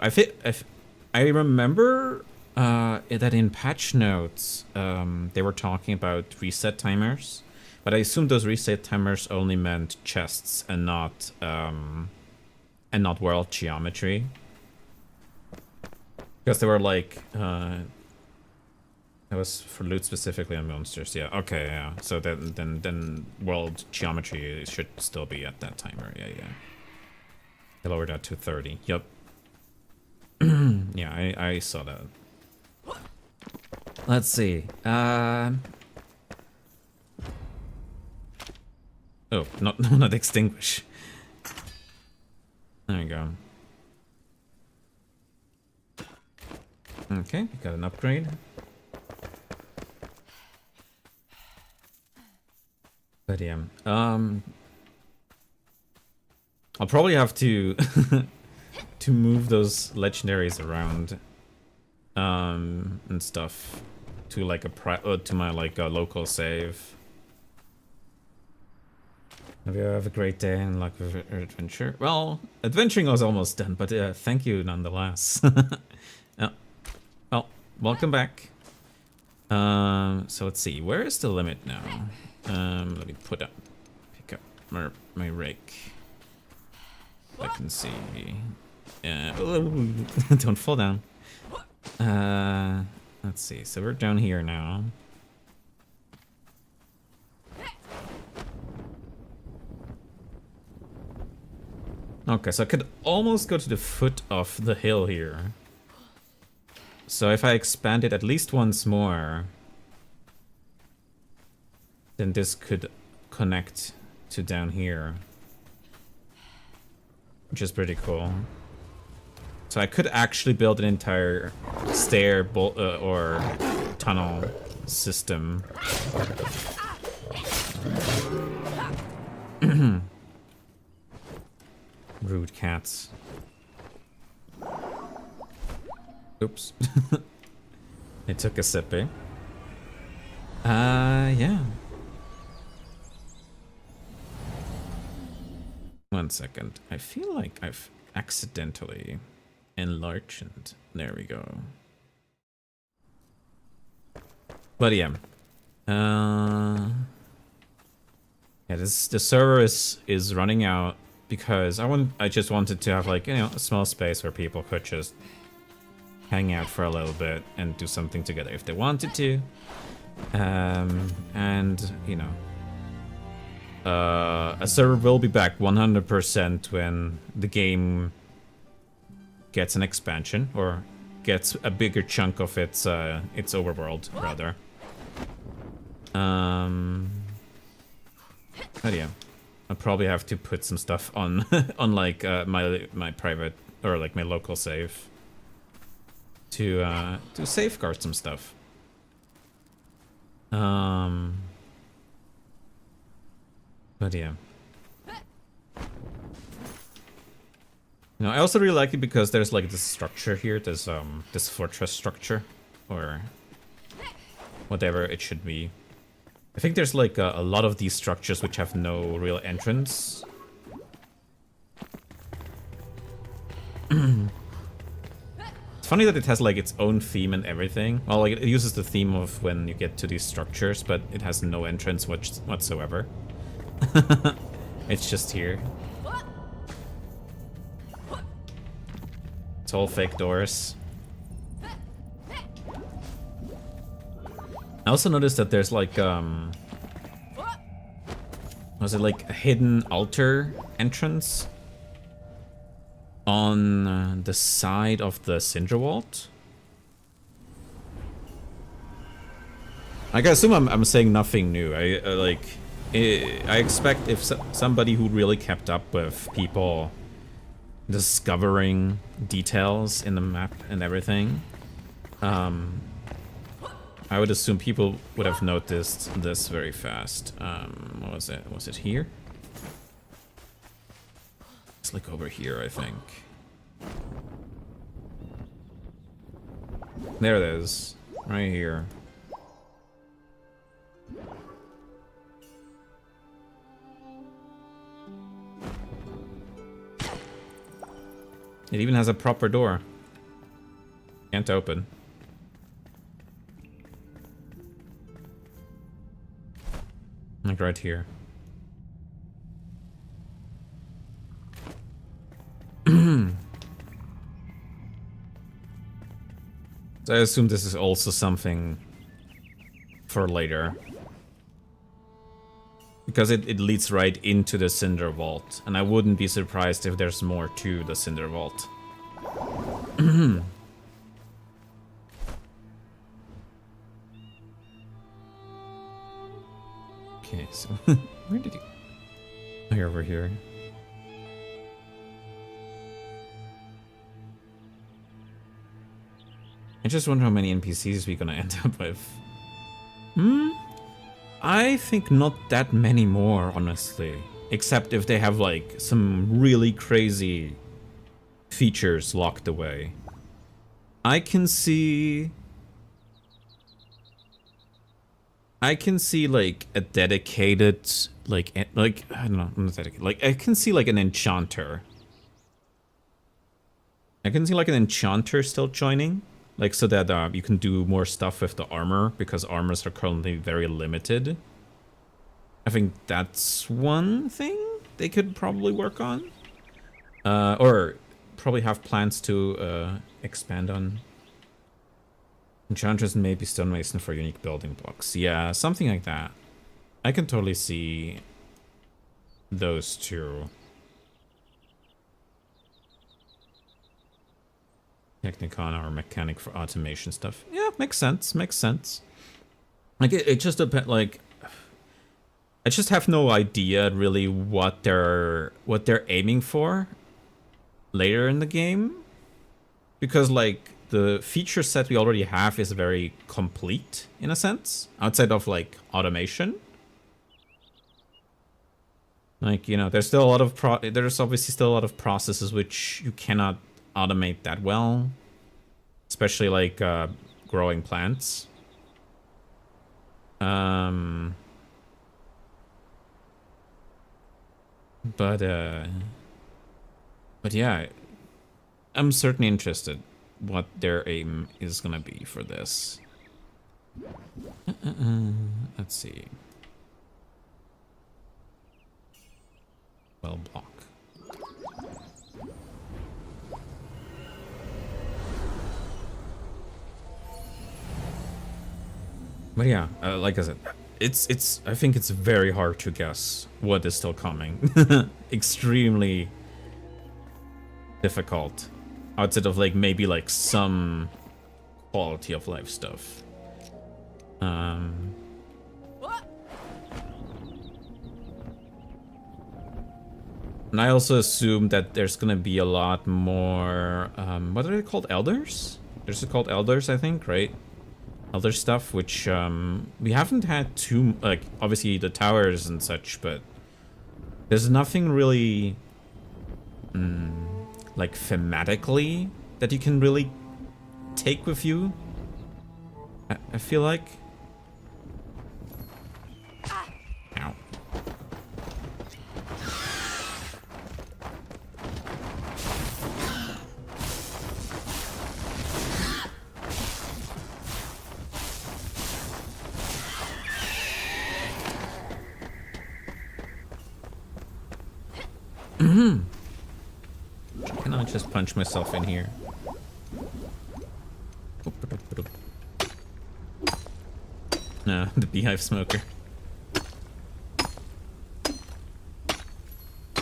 I remember that in patch notes they were talking about reset timers, but I assume those reset timers only meant chests and not world geometry, because they were like. That was for loot specifically on monsters. Yeah. Okay. Yeah. So then world geometry should still be at that timer. Yeah. Yeah. They lowered that to 30. Yep. Yeah. I saw that. Let's see. Oh, no, not extinguish. There you go. Okay, got an upgrade. But yeah, I'll probably have to to move those legendaries around, and stuff to like to my like a local save. Have you have a great day and luck with your adventure? Well, adventuring was almost done, but thank you nonetheless. Well, welcome back. So let's see, where is the limit now? Let me pick up my rake. I can see. Don't fall down. Let's see. So we're down here now. Okay, so I could almost go to the foot of the hill here. So if I expand it at least once more, then this could connect to down here, which is pretty cool. So I could actually build an entire stair or tunnel system. Rude cats. Oops. It took a sip, eh? Yeah. One second. I feel like I've accidentally enlarged. There we go. But yeah. Yeah, the server is running out because I just wanted to have like, you know, a small space where people could just hang out for a little bit and do something together if they wanted to. And you know, a server will be back 100% when the game gets an expansion or gets a bigger chunk of its overworld, rather. But yeah, I'll probably have to put some stuff on on like my private or like my local save to safeguard some stuff. But yeah. You know, I also really like it because there's like this structure here, this fortress structure, or whatever it should be. I think there's like a lot of these structures which have no real entrance. It's funny that it has like its own theme and everything. Well, like it uses the theme of when you get to these structures, but it has no entrance whatsoever. It's just here. It's all fake doors. I also noticed that there's like was it like a hidden altar entrance on the side of the Cinder Vault? Like, I assume I'm saying nothing new. I expect if somebody who really kept up with people discovering details in the map and everything, I would assume people would have noticed this very fast. What was it? Was it here? It's like over here, I think. There it is. Right here. It even has a proper door. Can't open. Like right here. So I assume this is also something for later. Because it leads right into the Cinder Vault. And I wouldn't be surprised if there's more to the Cinder Vault. Okay, so where did you? Oh, you're over here. I just wonder how many NPCs we're gonna end up with. I think not that many more, honestly. Except if they have like some really crazy features locked away. I can see like a dedicated like I don't know, not dedicated. Like I can see like an enchanter. I can see like an enchanter still joining, like so that you can do more stuff with the armor because armors are currently very limited. I think that's one thing they could probably work on, or probably have plans to expand on. Enchantress and maybe stonemason for unique building blocks. Yeah, something like that. I can totally see those two. Technicon or mechanic for automation stuff. Yeah, makes sense. Makes sense. Like it just depends. Like I just have no idea really what they're aiming for later in the game, because like the feature set we already have is very complete in a sense, outside of like automation. Like, you know, there's still a lot of there's obviously still a lot of processes which you cannot automate that well, especially like growing plants. But yeah, I'm certainly interested what their aim is gonna be for this. Let's see. Well, block. But yeah, like I said, I think it's very hard to guess what is still coming. Extremely difficult. Outside of like maybe like some quality of life stuff. And I also assume that there's gonna be a lot more what are they called? Elders? They're just called elders, I think, right? Elder stuff, which we haven't had too, like, obviously the towers and such, but there's nothing really like thematically that you can really take with you. I feel like. Ow. Can I just punch myself in here? No, the beehive smoker.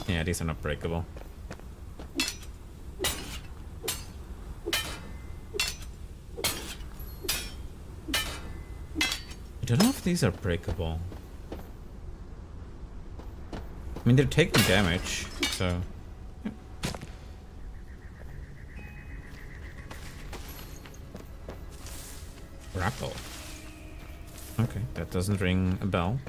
Yeah, these are not breakable. I don't know if these are breakable. I mean, they're taking damage, so... Yep. Grapple. Okay, that doesn't ring a bell.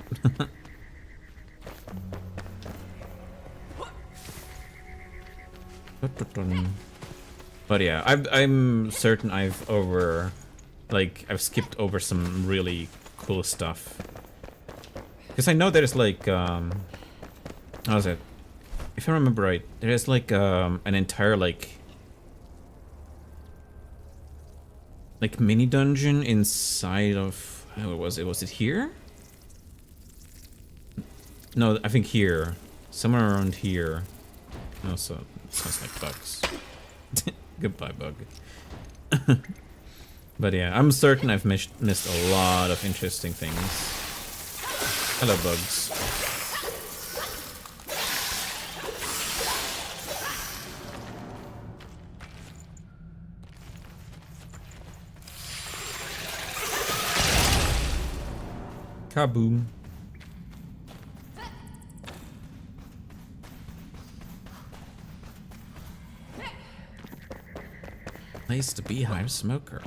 But yeah, I'm certain I've skipped over some really cool stuff. Because I know there's like, how is it? If I remember right, there's like an entire like mini dungeon inside of, what was it? Was it here? No, I think here, somewhere around here. No, so it sounds like bugs. Goodbye, bug. But yeah, I'm certain I've missed a lot of interesting things. Hello, bugs. Kaboom. Place the beehive smoker.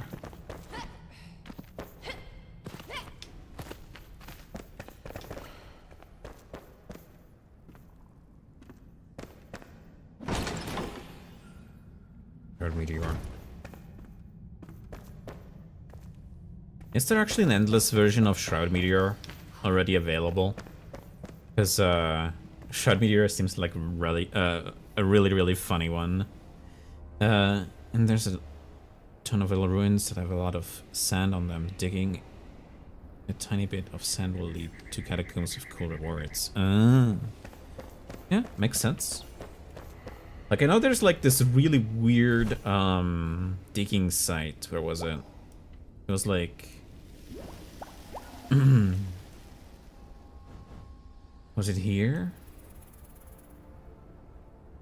Third meteor. Is there actually an endless version of Shroud Meteor already available? Because Shroud Meteor seems like really a really funny one. And there's a ton of little ruins that have a lot of sand on them. Digging a tiny bit of sand will lead to catacombs with cool rewards. Yeah, makes sense. Like, I know there's like this really weird digging site. Where was it? It was like... Was it here?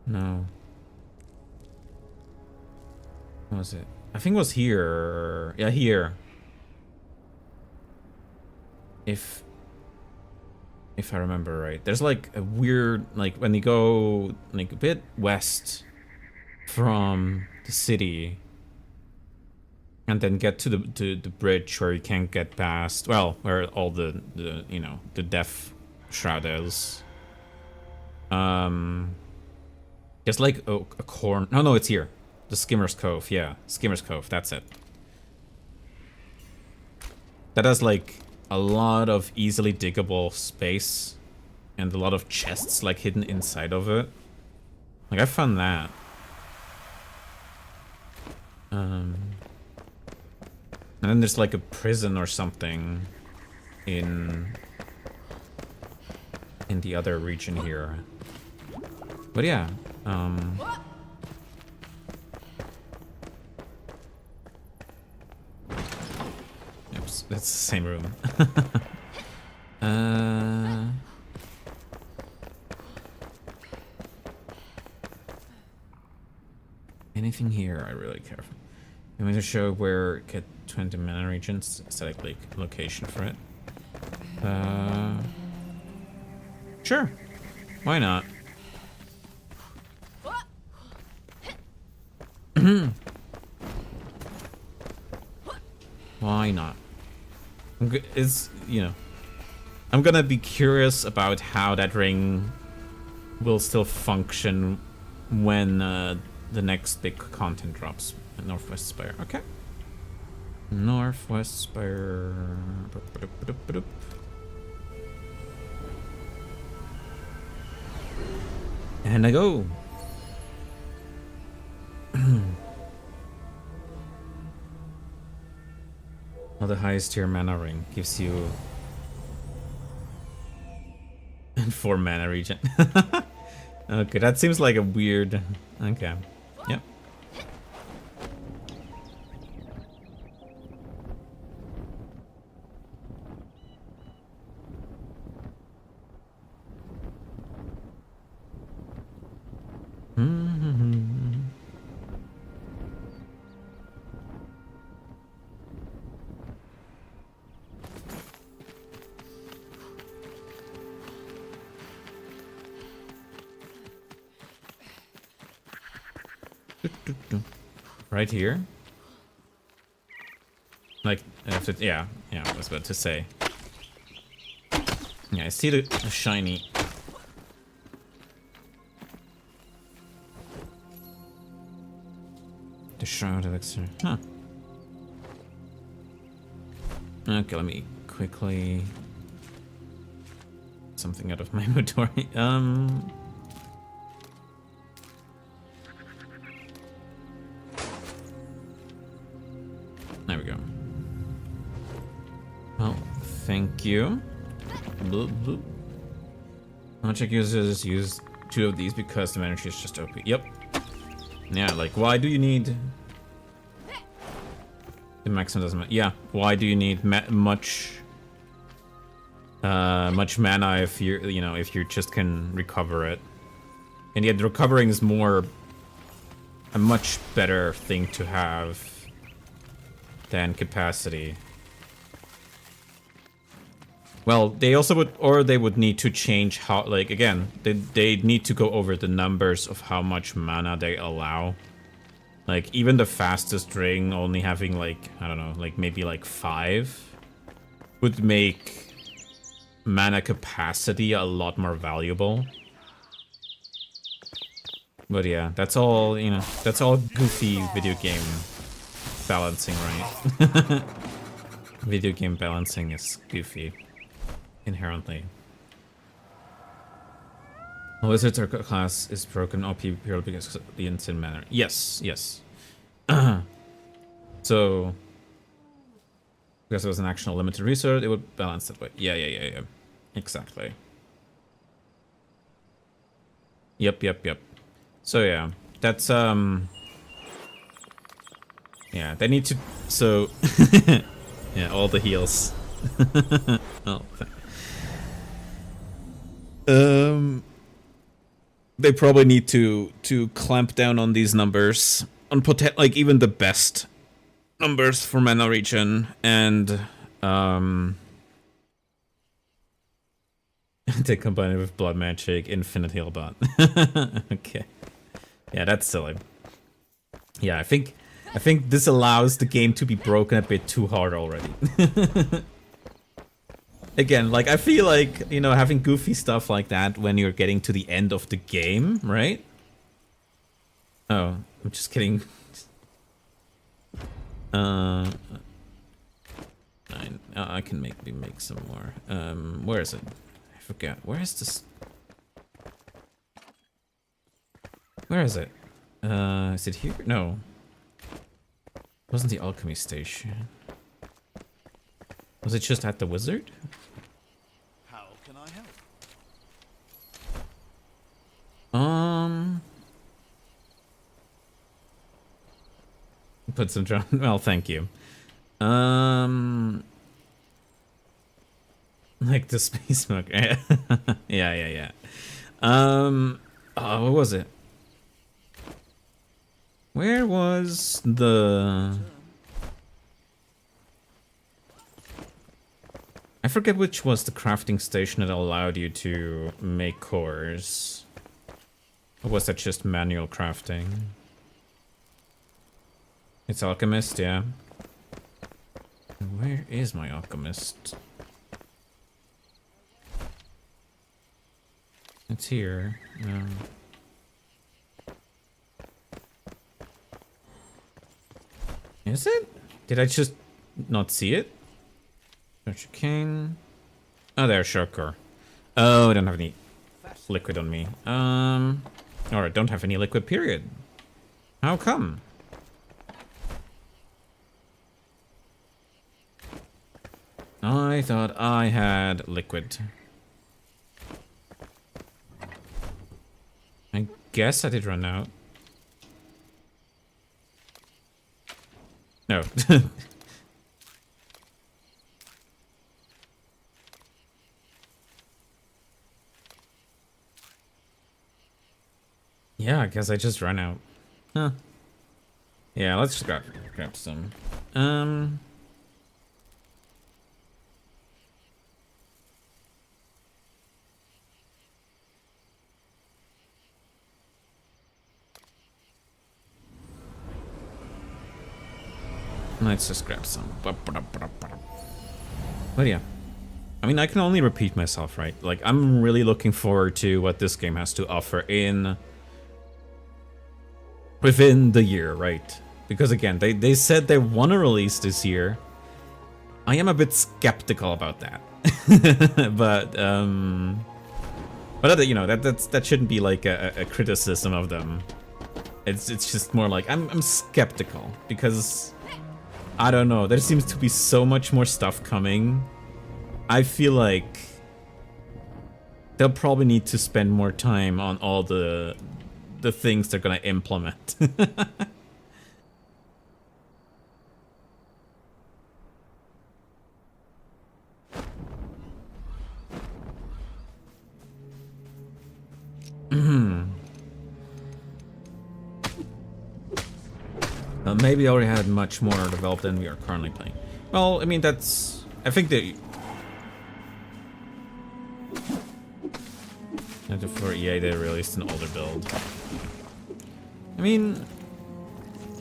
No. What was it? I think it was here. Yeah, here. If I remember right. There's like a weird, like when you go like a bit west from the city and then get to the bridge where you can't get past, well, where all the you know, the death shroud is. There's like a corn. No, it's here. The Skimmer's Cove, yeah. Skimmer's Cove, that's it. That has like a lot of easily diggable space and a lot of chests like hidden inside of it. Like, I found that. And then there's like a prison or something in the other region here. But yeah, oops, that's the same room. Anything here I really care for? I'm going to show where get 20 mana regions, static location for it. Sure. Why not? Why not? You know, I'm gonna be curious about how that ring will still function when the next big content drops. Northwest Spire. Okay. Northwest Spire. And I go. Well, the highest tier mana ring gives you 4 mana regen. Okay, that seems like a weird. Okay. Yep. Right here? Like, yeah, I was about to say. Yeah, I see the shiny. The shroud elixir. Huh. Okay, let me quickly... something out of my inventory. There we go. Well, thank you. Bloop, bloop. Magic users use 2 of these because the mana tree is just OP. Yep. Yeah, like, why do you need... The maximum doesn't matter. Yeah, why do you need much mana if if you just can recover it? And yet recovering is a much better thing to have than capacity. Well, they also would need to change how, like, again, they need to go over the numbers of how much mana they allow. Like, even the fastest ring only having, like, I don't know, like, maybe, like, 5 would make mana capacity a lot more valuable. But yeah, that's all, you know, that's all goofy video game balancing, right? Video game balancing is goofy, inherently. Wizards or class is broken OP purely because of the instant manner. Yes, yes. So, because it was an actual limited resource, it would balance that way. Yeah. Exactly. Yep. So yeah, that's yeah, they need to, so yeah, all the heals. Oh. They probably need to clamp down on these numbers, on like even the best numbers for mana regen, and they combine it with blood magic, infinite heal bot. Okay, yeah, that's silly. Yeah, I think this allows the game to be broken a bit too hard already. Again, like, I feel like, you know, having goofy stuff like that when you're getting to the end of the game, right? Oh, I'm just kidding. I can maybe make some more. Where is it? I forgot. Where is this? Where is it? Is it here? No. It wasn't the alchemy station. Was it just at the wizard? How can I help? Put some drum. Well, thank you. Like the space smoke. Yeah. Oh, what was it? Where was the... I forget which was the crafting station that allowed you to make cores. Or was that just manual crafting? It's alchemist, yeah. Where is my alchemist? It's here. Is it? Did I just not see it? Dr. Kane. Oh, there's Shurker. Oh, I don't have any liquid on me. Or I don't have any liquid, period. How come? I thought I had liquid. I guess I did run out. No. Yeah, I guess I just ran out. Huh. Yeah, let's just grab some. Let's just grab some. But yeah. I mean, I can only repeat myself, right? Like, I'm really looking forward to what this game has to offer within the year, right? Because again, they said they want to release this year. I am a bit skeptical about that. but you know, that shouldn't be like a criticism of them. It's just more like I'm skeptical because I don't know, there seems to be so much more stuff coming. I feel like they'll probably need to spend more time on all the things they're gonna implement. Maybe I already had much more developed than we are currently playing. Well, I mean, that's... I think that... For EA, they released an older build. I mean...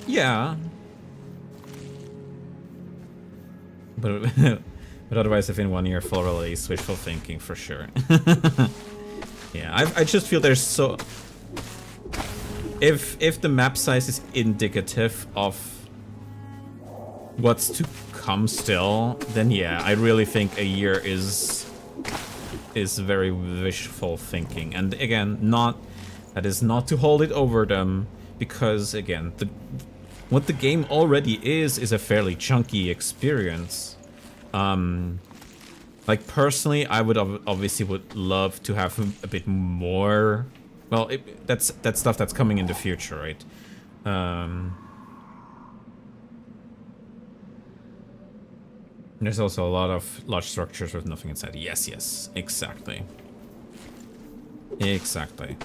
Yeah. But but otherwise, if in 1 year full release, wishful thinking for sure. Yeah, I just feel there's so... If the map size is indicative of what's to come still, then yeah, I really think a year is very wishful thinking. And again, that is not to hold it over them, because again, what the game already is a fairly chunky experience. Like personally, I would obviously would love to have a bit more. Well, that's stuff that's coming in the future, right? There's also a lot of large structures with nothing inside. Yes, yes, exactly. Exactly.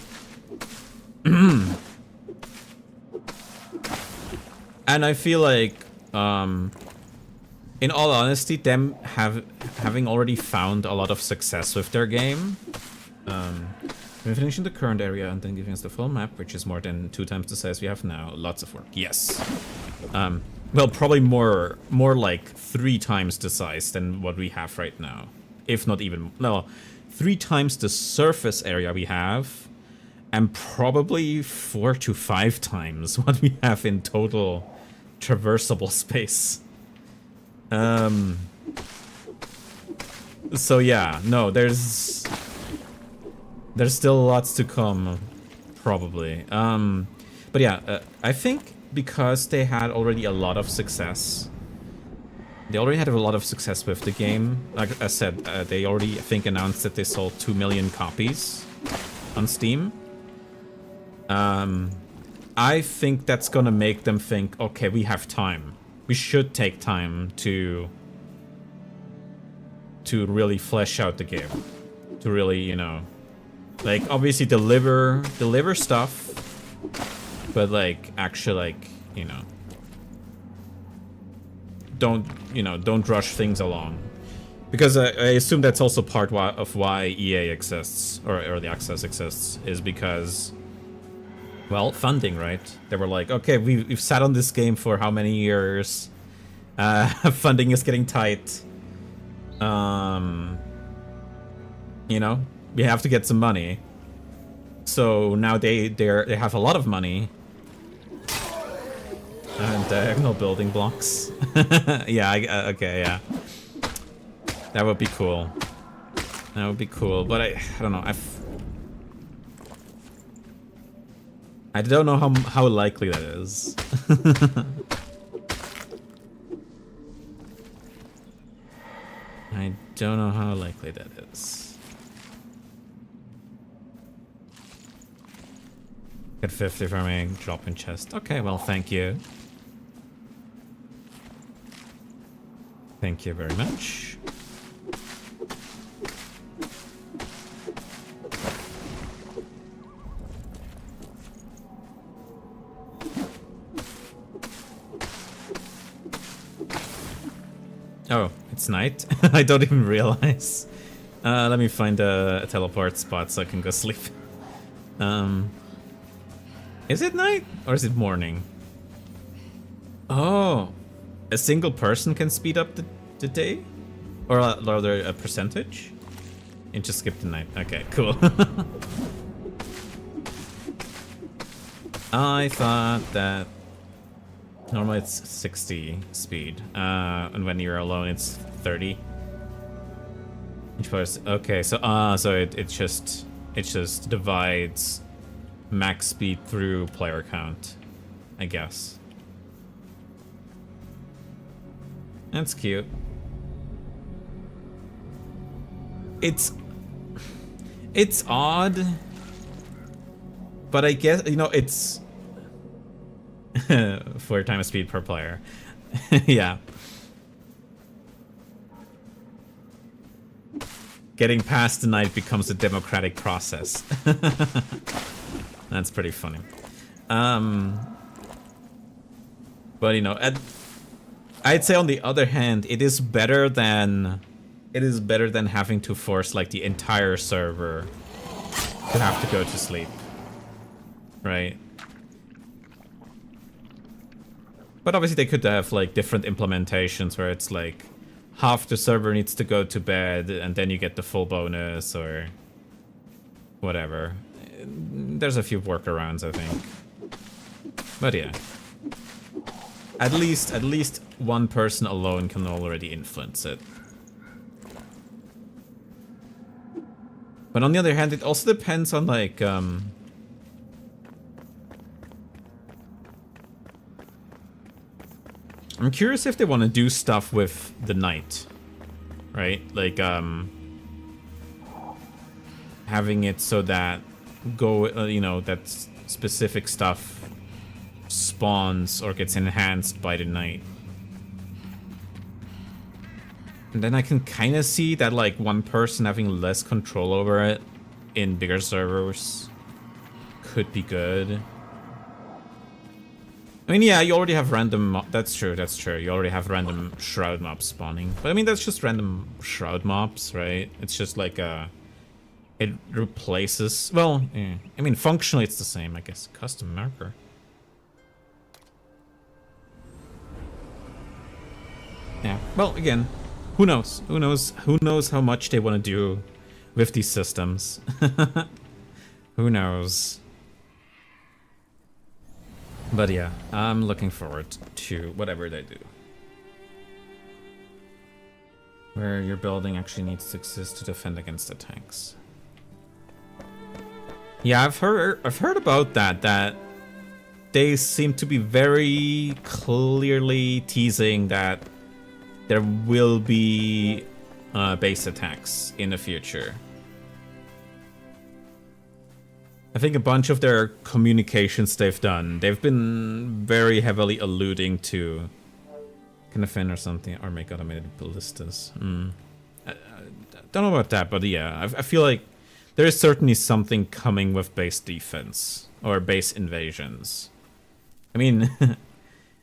And I feel like, in all honesty, them having already found a lot of success with their game, we're finishing the current area and then giving us the full map, which is more than 2 times the size we have now. Lots of work. Yes. Well, probably more like 3 times the size than what we have right now, if not even no, 3 times the surface area we have, and probably 4 to 5 times what we have in total traversable space. So yeah, no, there's still lots to come, probably. But yeah, I think because they had already a lot of success, they already had a lot of success with the game. Like I said, they already, I think, announced that they sold 2 million copies on Steam. I think that's gonna make them think, okay, we have time. We should take time to really flesh out the game. To really, you know, like, obviously deliver stuff, but like, actually, like, you know, don't rush things along. Because I assume that's also part of why EA exists, or Early Access exists, is because, well, funding, right? They were like, okay, we've sat on this game for how many years? Funding is getting tight. You know, we have to get some money. So now they have a lot of money. And diagonal building blocks. Yeah, okay, yeah. That would be cool. That would be cool, but I don't know. I don't know how likely that is. I don't know how likely that is. Get 50 for me, drop in chest. Okay, well, thank you. Thank you very much. Oh, it's night? I don't even realize. Let me find a teleport spot so I can go sleep. Is it night or is it morning? Oh, a single person can speed up the day? Or rather a percentage? And just skip the night. Okay, cool. I thought that normally it's 60 speed, and when you're alone it's 30. Each person, okay, so it just divides max speed through player count, I guess. That's cute. It's odd, but I guess, you know, it's 4 times speed per player. Yeah. Getting past the night becomes a democratic process. That's pretty funny. But you know, I'd say on the other hand, it is better than having to force like the entire server to have to go to sleep. Right? But obviously they could have like different implementations where it's like half the server needs to go to bed and then you get the full bonus or whatever. There's a few workarounds, I think. But yeah. At least one person alone can already influence it. But on the other hand, it also depends on like I'm curious if they want to do stuff with the night, right? Like having it so that you know, that specific stuff spawns or gets enhanced by the night. And then I can kind of see that like one person having less control over it in bigger servers could be good. I mean, yeah, you already have random that's true. You already have random shroud mobs spawning. But I mean, that's just random shroud mobs, right? It's just like it replaces, well, yeah. I mean, functionally it's the same, I guess. Custom marker. Yeah, well, again, who knows? Who knows how much they want to do with these systems? Who knows? But yeah, I'm looking forward to whatever they do. Where your building actually needs to exist to defend against attacks. Yeah, I've heard about that. That they seem to be very clearly teasing that there will be base attacks in the future. I think a bunch of their communications they've done, they've been very heavily alluding to can defend or something, or make automated ballistas. I don't know about that, but yeah, I feel like there is certainly something coming with base defense or base invasions. I mean, if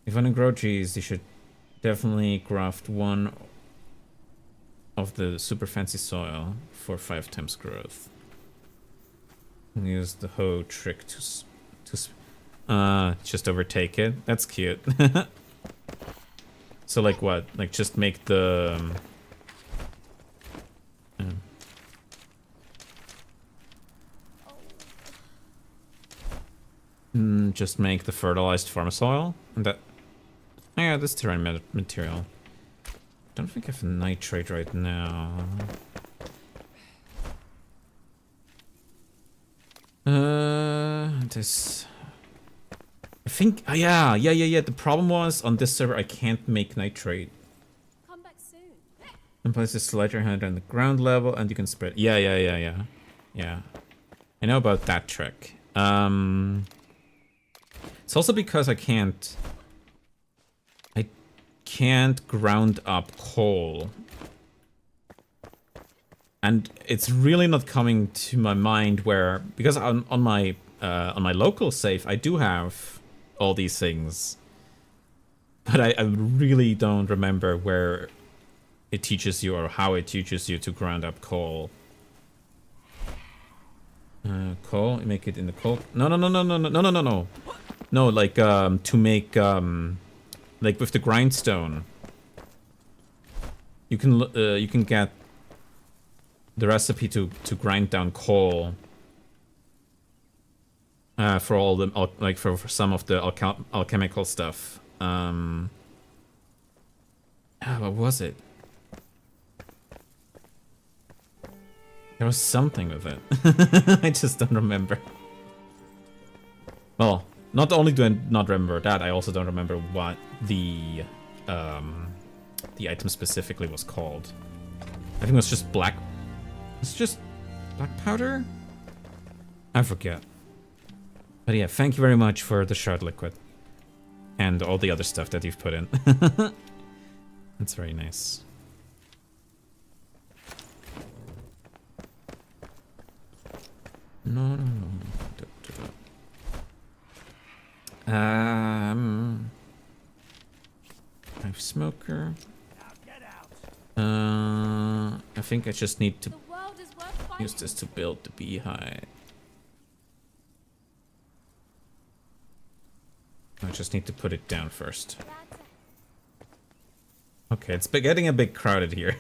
you want to grow cheese, you should definitely graft one of the super fancy soil for 5 times growth. And use the hoe trick to just overtake it. That's cute. So like what? Like just make the just make the fertilized farm soil, and that. Oh yeah, this terrain material. Don't think I have nitrate right now. This. I think. Oh, yeah. The problem was on this server I can't make nitrate. Come back soon. And place a slide your hand on the ground level, and you can spread. Yeah. I know about that trick. It's also because I can't ground up coal. And it's really not coming to my mind where, because on my local save I do have all these things, but I really don't remember where it teaches you or how it teaches you to ground up coal. Coal, you make it in the coal. No. No, like to make like with the grindstone. You can get the recipe to grind down coal for all the like for some of the alchemical stuff. What was it? There was something with it. I just don't remember. Well, not only do I not remember that, I also don't remember what the item specifically was called. I think it was just black. It's just black powder? I forget. But yeah, thank you very much for the shard liquid. And all the other stuff that you've put in. That's very nice. No. I have smoker. I think I just need to use this to build the beehive. just need to put it down first. Okay, it's getting a bit crowded here.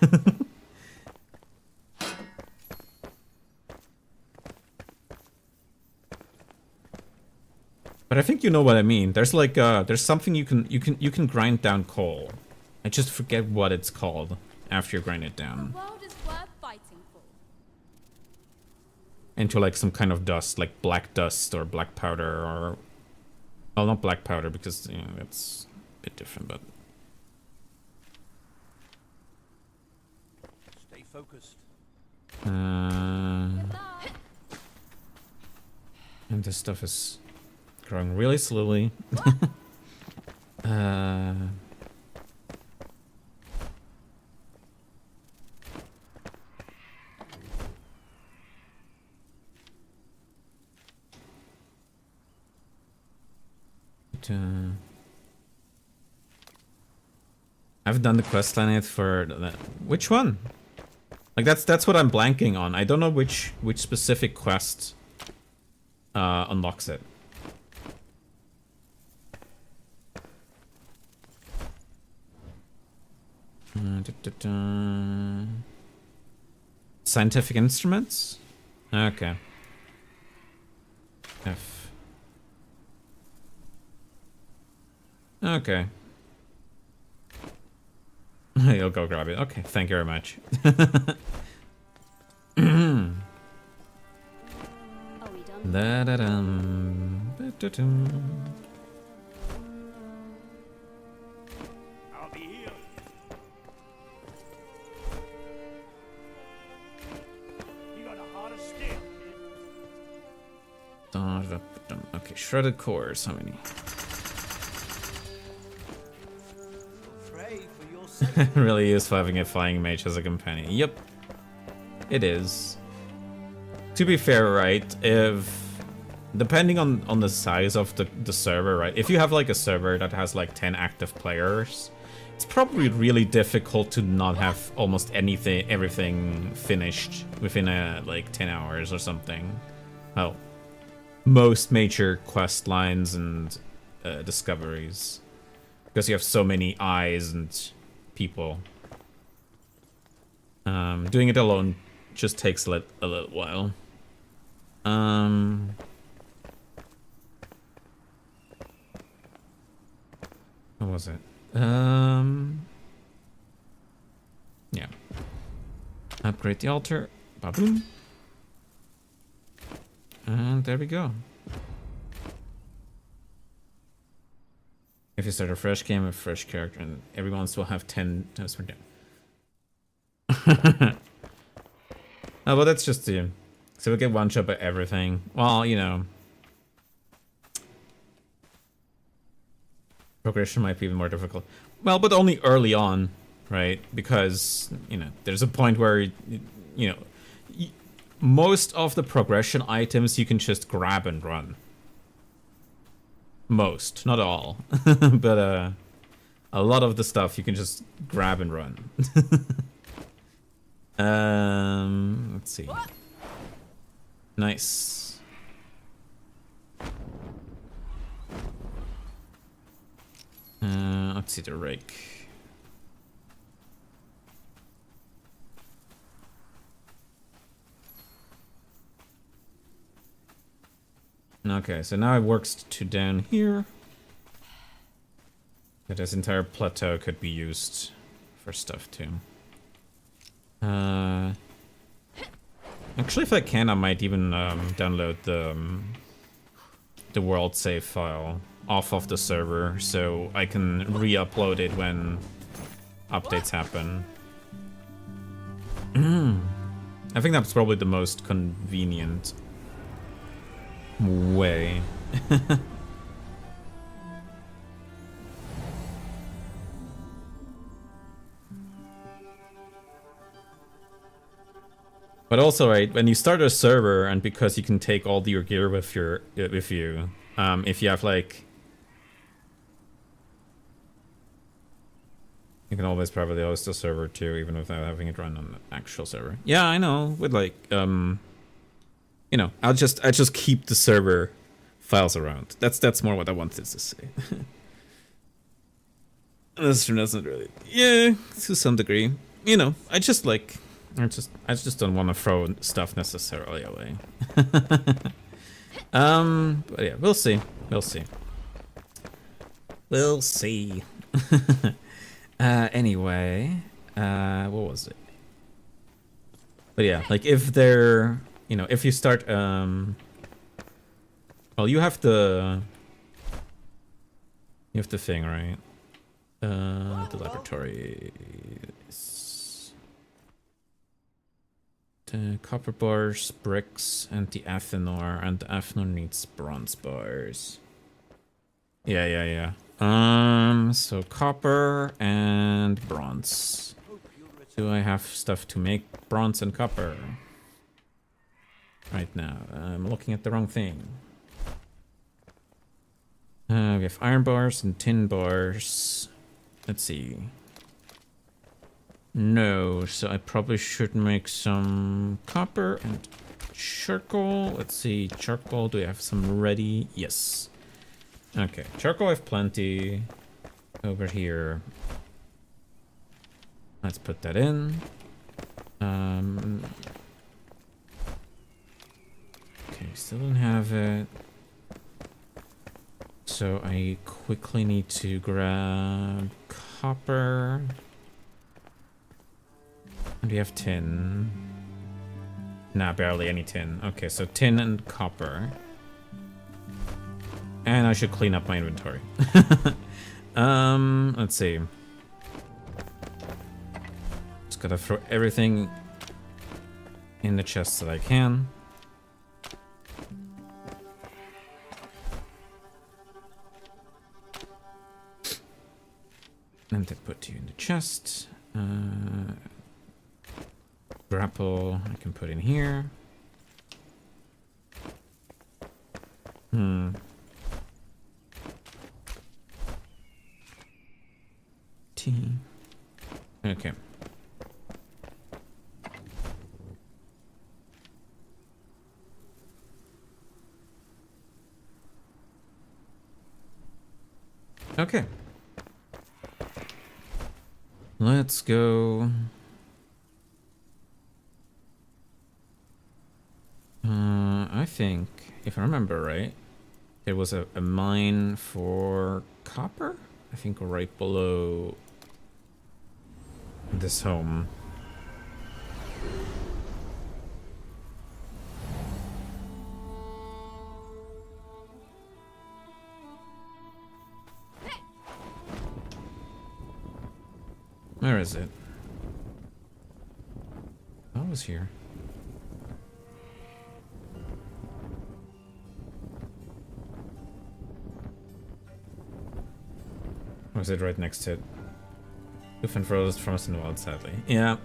But I think you know what I mean. There's like there's something you can grind down coal. I just forget what it's called after you grind it down. The world is worth fighting for. Into like some kind of dust, like black dust or black powder, or well, not black powder because you know that's a bit different, but Stay focused. and this stuff is growing really slowly. I've done the quest line yet for that. Which one? Like that's what I'm blanking on. I don't know which specific quest unlocks it. Scientific instruments? Okay. F. Okay. You'll go grab it. Okay, thank you very much. Are we done? Da-da-dum, ba-da-dum. I'll be here. You got a heart of steel, kid. Da-da-dum. Okay, shredded cores. How many? Pray for your sake. Really useful having a flying mage as a companion. Yep, it is. To be fair, right, if depending on the size of the server, right, if you have like a server that has like 10 active players, it's probably really difficult to not have almost everything finished within like 10 hours or something. Well, most major quest lines and discoveries, because you have so many eyes and people. Doing it alone just takes a little while. What was it? Yeah. Upgrade the altar. Ba-boom. And there we go. If you start a fresh game with a fresh character, and everyone will have 10 times per day. Oh, but that's just the... So we get one shot at everything. Well, you know... Progression might be even more difficult. Well, but only early on, right? Because, you know, there's a point where, you know... Most of the progression items you can just grab and run. Most, not all. But, a lot of the stuff you can just grab and run. Let's see. Nice. Let's see the rake. Okay, so now it works to down here. But this entire plateau could be used for stuff too. Actually, if I can, I might even download the world save file off of the server, so I can re-upload it when updates happen. I think that's probably the most convenient way. But also, right, when you start a server, and because you can take all your gear with you, if you have like, you can always privately host a server too, even without having it run on the actual server. Yeah, I know. With like, you know, I just keep the server files around. That's more what I wanted to say. This doesn't really. Yeah, to some degree. You know, I just don't want to throw stuff necessarily away. But yeah, we'll see. We'll see. We'll see. Anyway, what was it? But yeah, like if they're, you know, if you start, well, you have the thing, right? The laboratory. The copper bars, bricks, and the athanor, and the athanor needs bronze bars. Yeah. So copper and bronze. Do I have stuff to make bronze and copper? Right now, I'm looking at the wrong thing. We have iron bars and tin bars. Let's see. No, so I probably should make some copper and charcoal. Let's see, charcoal, do I have some ready? Yes. Okay, charcoal I have plenty. Over here. Let's put that in. Okay, still don't have it. So I quickly need to grab copper. And we have tin. Nah, barely any tin. Okay, so tin and copper. And I should clean up my inventory. Let's see. Just gotta throw everything in the chest that I can. And then put you in the chest. Grapple I can put in here. T. Okay. Okay. Let's go. I think, if I remember right, there was a mine for copper? I think right below this home. Where is it? I was here. Or is it right next to it? Roof and frost in the wild, sadly. Yeah.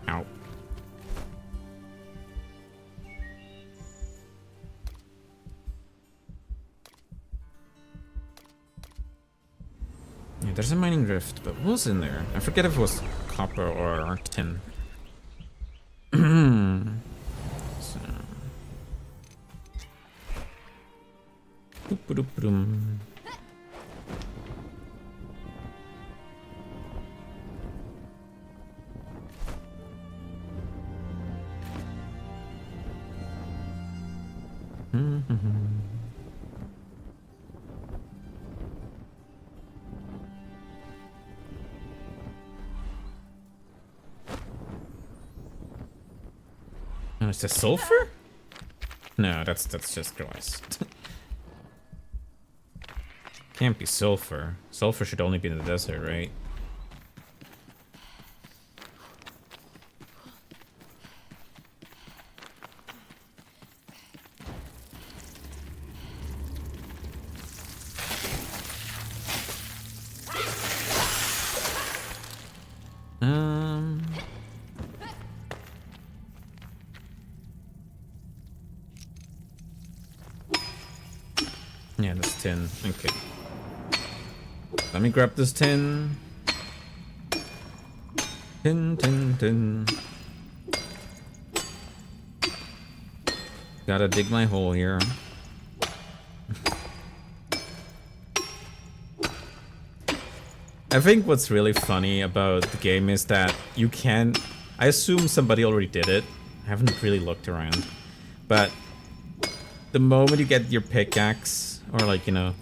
Ow. Yeah, there's a mining rift, but what was in there? I forget if it was copper or tin. So. Boop-a-doop-a-doom. Oh, is that sulfur? No, that's just glass. Can't be sulfur. Sulfur should only be in the desert, right? Yeah, that's tin. Okay. Let me grab this tin. Tin. Gotta dig my hole here. I think what's really funny about the game is that you can... I assume somebody already did it. I haven't really looked around. But the moment you get your pickaxe, or like, you know...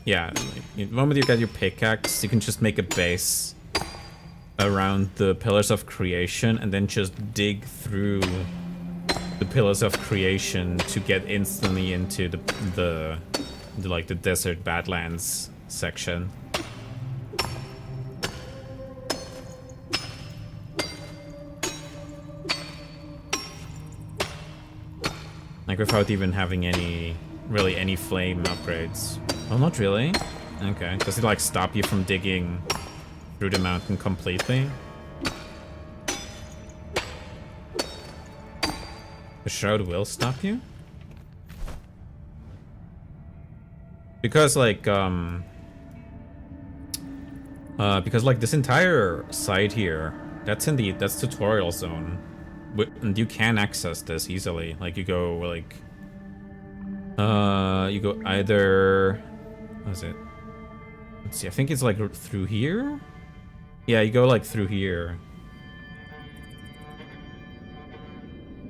Yeah, like, the moment you get your pickaxe, you can just make a base around the Pillars of Creation and then just dig through the Pillars of Creation to get instantly into the like the Desert Badlands section. Like without even having any flame upgrades. Oh, not really? Okay. Does it like stop you from digging through the mountain completely? The shroud will stop you? Because like this entire side here, that's tutorial zone. And you can access this easily. Like you go like you go either, what is it? Let's see, I think it's like through here? Yeah, you go like through here.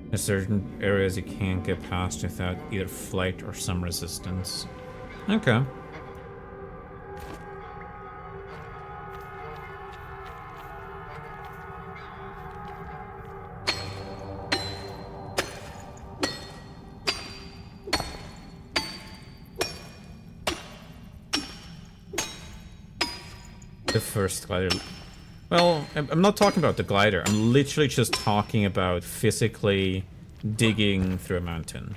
There's certain areas you can't get past without either flight or some resistance. Okay. The first glider. Well, I'm not talking about the glider. I'm literally just talking about physically digging through a mountain.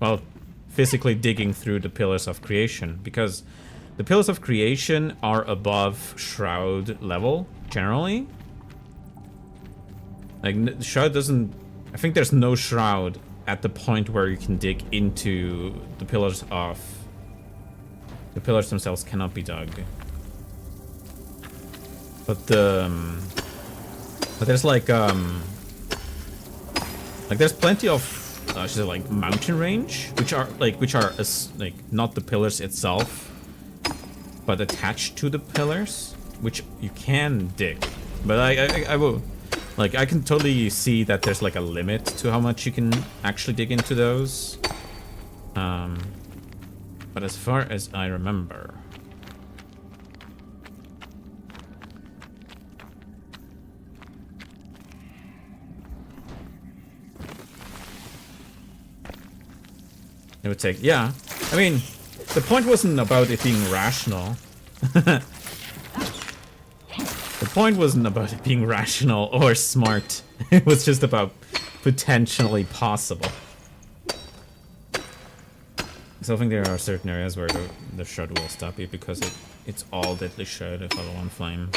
Well, physically digging through the Pillars of Creation, because the Pillars of Creation are above Shroud level, generally. Like, Shroud doesn't... I think there's no Shroud at the point where you can dig into the Pillars of... The pillars themselves cannot be dug. But there's like there's plenty of like mountain range, which are like not the pillars itself, but attached to the pillars, which you can dig. But I will, like, I can totally see that there's like a limit to how much you can actually dig into those. But as far as I remember. It would take, yeah. I mean, the point wasn't about it being rational. The point wasn't about it being rational or smart. It was just about potentially possible. So I think there are certain areas where the shroud will stop you because it's all deadly shroud of level 1 flame.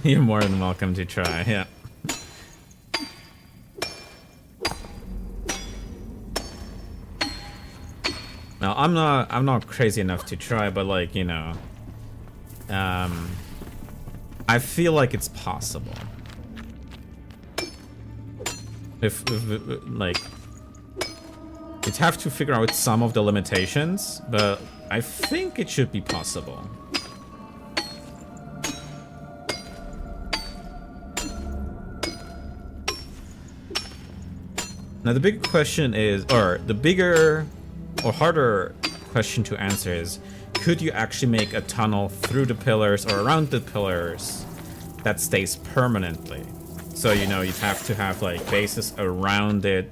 You're more than welcome to try, yeah. Now, I'm not crazy enough to try, but like, you know, I feel like it's possible. If like, you'd have to figure out some of the limitations, but I think it should be possible. Now the big question is, or the bigger or harder question to answer is, could you actually make a tunnel through the pillars or around the pillars that stays permanently? So, you know, you'd have to have like bases around it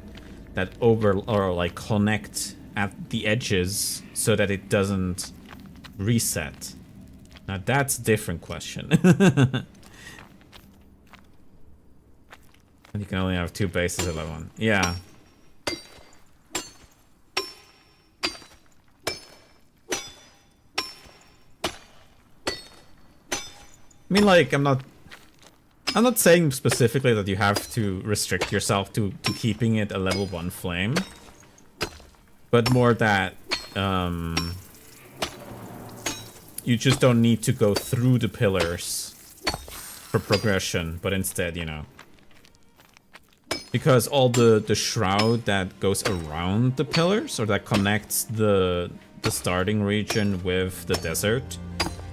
that like connect at the edges so that it doesn't reset. Now that's a different question. And you can only have 2 bases at level 1. Yeah. I mean, like, I'm not saying specifically that you have to restrict yourself to keeping it a level 1 flame. But more that you just don't need to go through the pillars for progression, but instead, you know, because all the shroud that goes around the pillars, or that connects the starting region with the desert,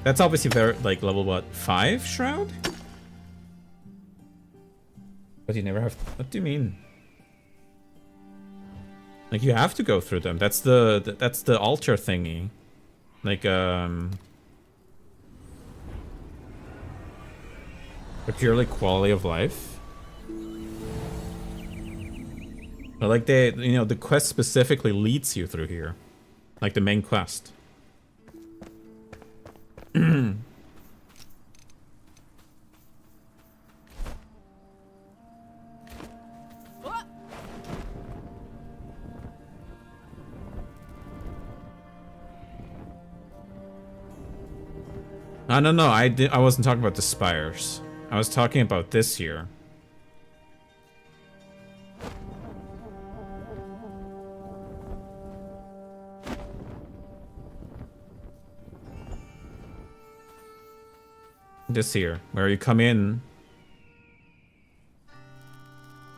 that's obviously very, like, level, what, 5 shroud? But you never have... What do you mean? Like, you have to go through them. That's the altar thingy. Like, for purely quality of life. But like, they, you know, the quest specifically leads you through here. Like the main quest. No, I wasn't talking about the spires. I was talking about this here. This here, where you come in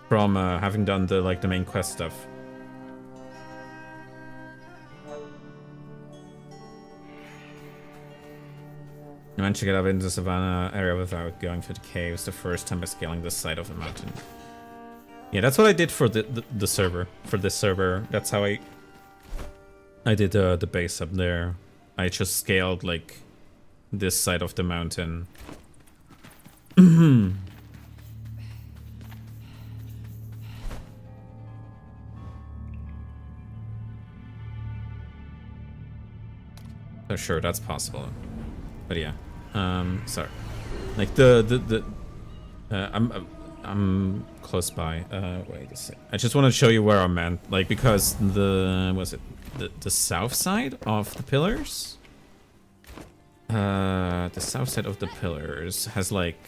from having done the the main quest stuff. You managed to get up into the savannah area without going through the caves the first time by scaling the side of a mountain. Yeah, that's what I did for the server. For this server, that's how I did the base up there. I just scaled like this side of the mountain. So sure, that's possible. But yeah, sorry. Like I'm close by. Wait a sec. I just want to show you where I'm at. Like, because was it the south side of the pillars? The south side of the pillars has like...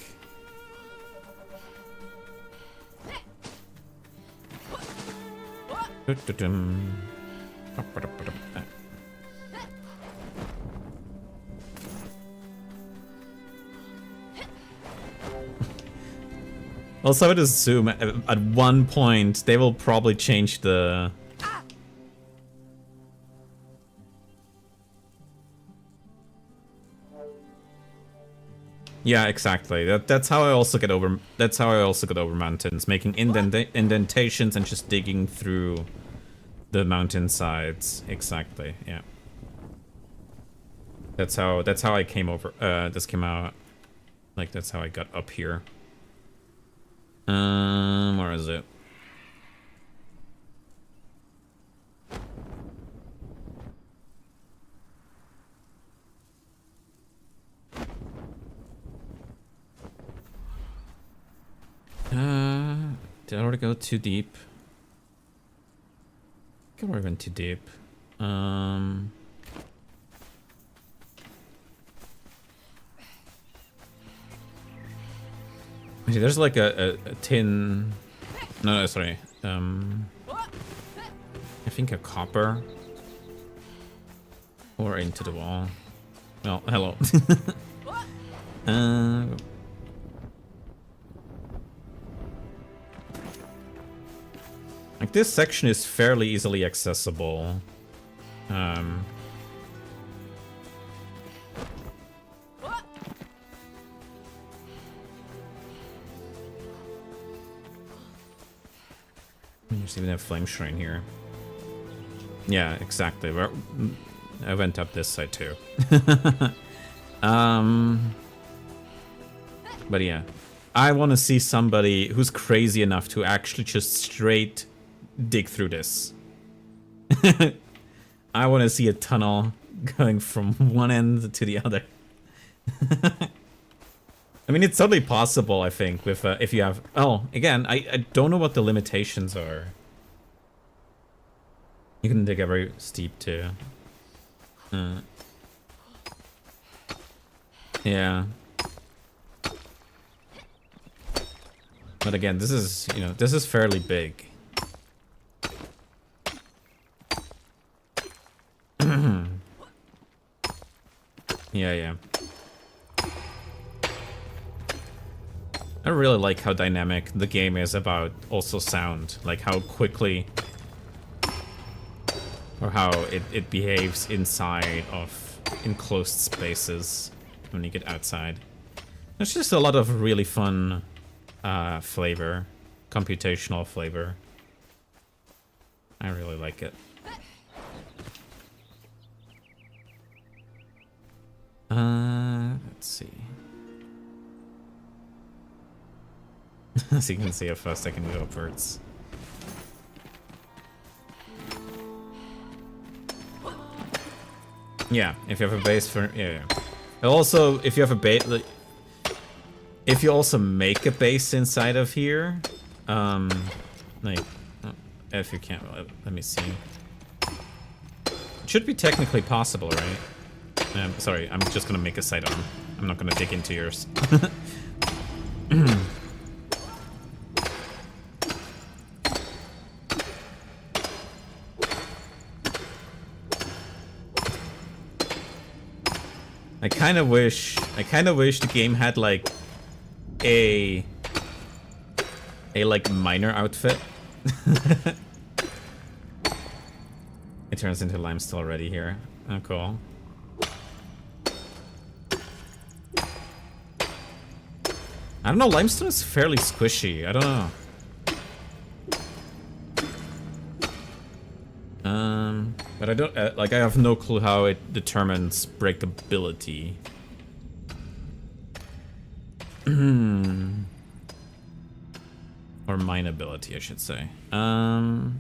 Also, I would assume at one point they will probably change the... Yeah, exactly. That's how I also get over. That's how I also get over mountains, making indentations and just digging through the mountain sides. Exactly. Yeah. That's how I came over. This came out. Like, that's how I got up here. Where is it? Did I already go too deep? I think I already went too deep. See, there's like a tin... No, sorry. I think a copper. Or into the wall. Well, hello. Like, this section is fairly easily accessible. Let me just even have Flame Shrine here. Yeah, exactly. I went up this side too. But yeah. I want to see somebody who's crazy enough to actually just straight dig through this. I want to see a tunnel going from one end to the other. I mean, it's totally possible, I think, with if you have... Oh, again, I don't know what the limitations are. You can dig very steep, too. Yeah. But again, this is, you know, this is fairly big. Yeah. I really like how dynamic the game is about also sound. Like how quickly or how it behaves inside of enclosed spaces when you get outside. There's just a lot of really fun flavor, computational flavor. I really like it. Let's see. As you can see, at first I can go upwards. Yeah, if you have a base for yeah. Also, if you have a base, like, if you also make a base inside of here, like, if you can't, let me see. It should be technically possible, right? Sorry, I'm just gonna make a sidearm. I'm not gonna dig into yours. I kind of wish the game had like a like miner outfit. It turns into limestone already here. Oh, cool. I don't know, limestone is fairly squishy. I don't know. But I don't, like, I have no clue how it determines breakability. Or mineability, I should say. Crafting.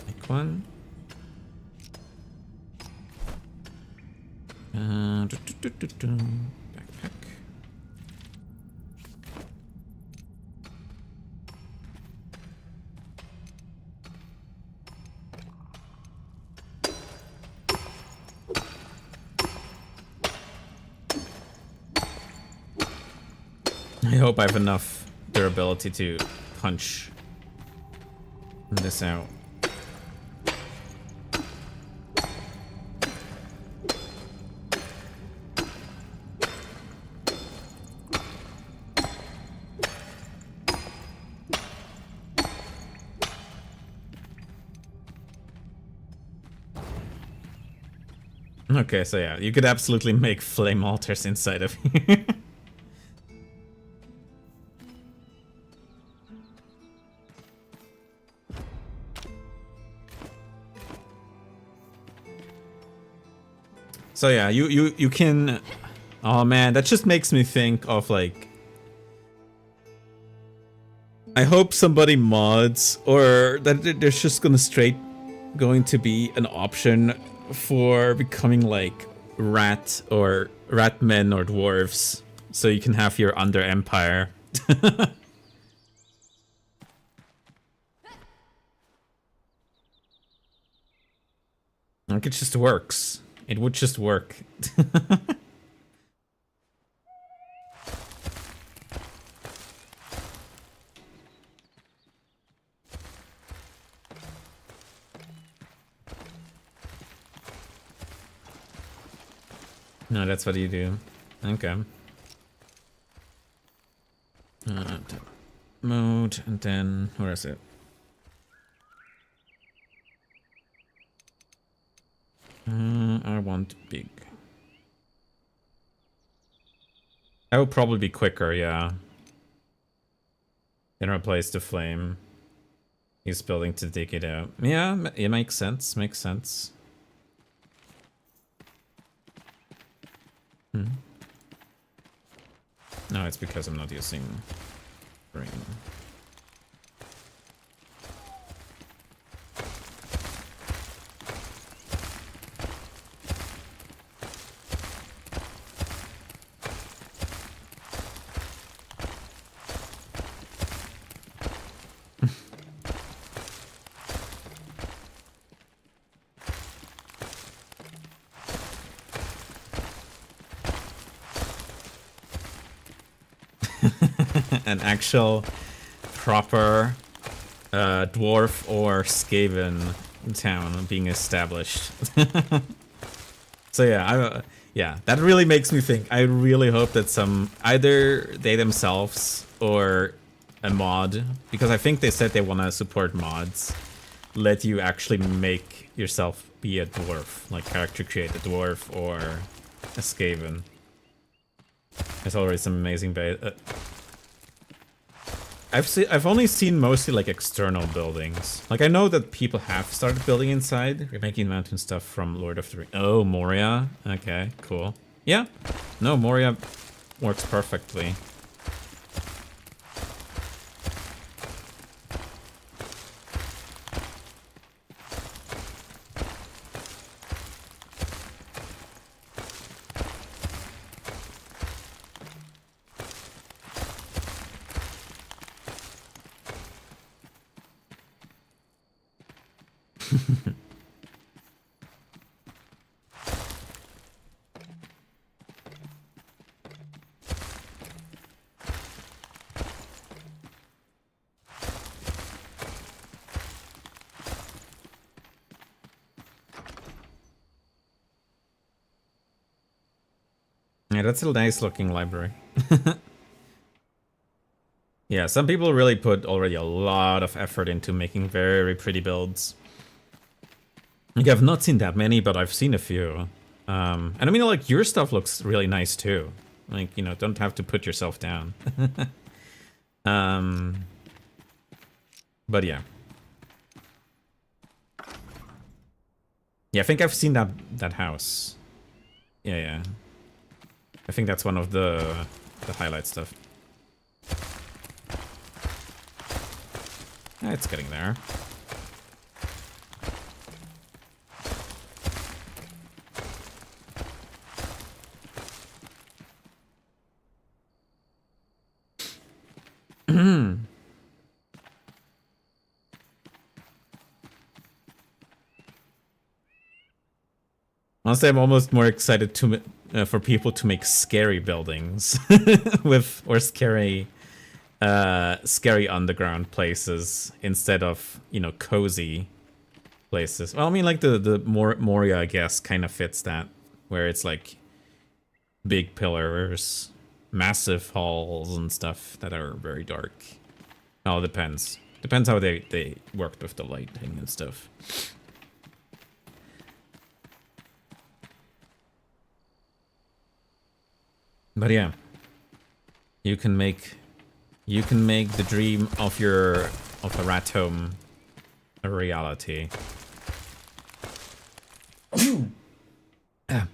Make one. Backpack. I hope I have enough durability to punch this out. Okay, so yeah, you could absolutely make flame altars inside of here. So yeah, you can. Oh man, that just makes me think of like. I hope somebody mods, or that there's just going to be an option for becoming like rat men or dwarves, so you can have your under empire. Like, it just works. It would just work. No, that's what you do. Okay. Mode, and then, where is it? I want big. That would probably be quicker, yeah. Then replace the flame. He's building to dig it out. Yeah, it makes sense, makes sense. No, it's because I'm not using brain. An actual proper dwarf or Skaven town being established. So yeah, yeah, that really makes me think. I really hope that either they themselves or a mod, because I think they said they want to support mods, let you actually make yourself be a dwarf, like character create a dwarf or a skaven. There's already some amazing I've only seen mostly like external buildings. Like I know that people have started building inside. We're making mountain stuff from Lord of the Rings. Oh, Moria. Okay, cool. Yeah. No, Moria works perfectly. Yeah, that's a nice looking library. Yeah, some people really put already a lot of effort into making very pretty builds. Like, I've not seen that many, but I've seen a few. And I mean, like, your stuff looks really nice too. Like, you know, don't have to put yourself down. But yeah. Yeah, I think I've seen that house. Yeah. I think that's one of the highlight stuff. It's getting there. Honestly, I'm almost more excited for people to make scary buildings or scary underground places instead of, you know, cozy places. Well, I mean, like the Moria, I guess, kind of fits that, where it's like big pillars, massive halls and stuff that are very dark. Well, it depends. Depends how they worked with the lighting and stuff. But yeah, you can make the dream of a rat home a reality.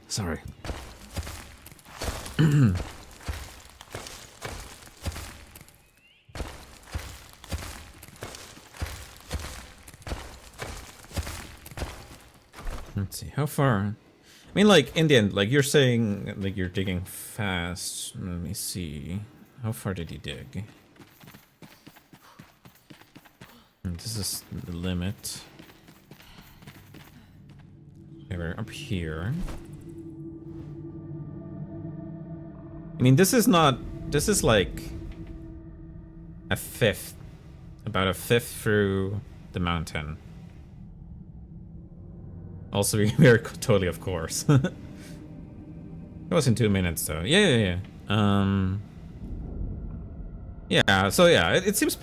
Sorry. Let's see, how far? I mean, like, in the end, like, you're saying, like, you're digging fast. Let me see. How far did you dig? This is the limit. Okay, we're up here. I mean, this is like about a fifth through the mountain. Also, we are totally, of course. It was in 2 minutes, though. Yeah. Yeah. So yeah, it seems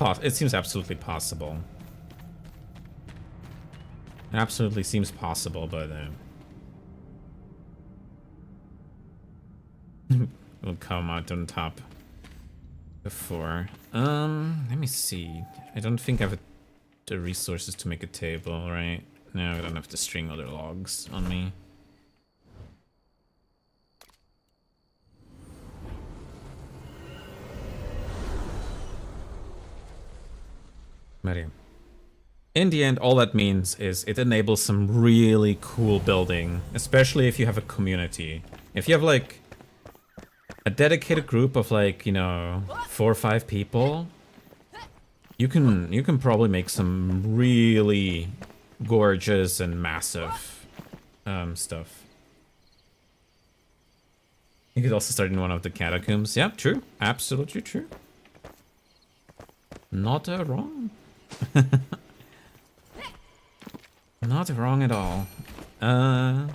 absolutely possible. It absolutely seems possible, but we'll come out on top before. Let me see. I don't think I have the resources to make a table, right? No, I don't have to string other logs on me. Maria. In the end, all that means is it enables some really cool building, especially if you have a community. If you have like a dedicated group of like, you know, 4 or 5 people, you can probably make some really gorgeous and massive stuff. You could also start in one of the catacombs. Yeah, true. Absolutely true. Not wrong. Not wrong at all. Yeah,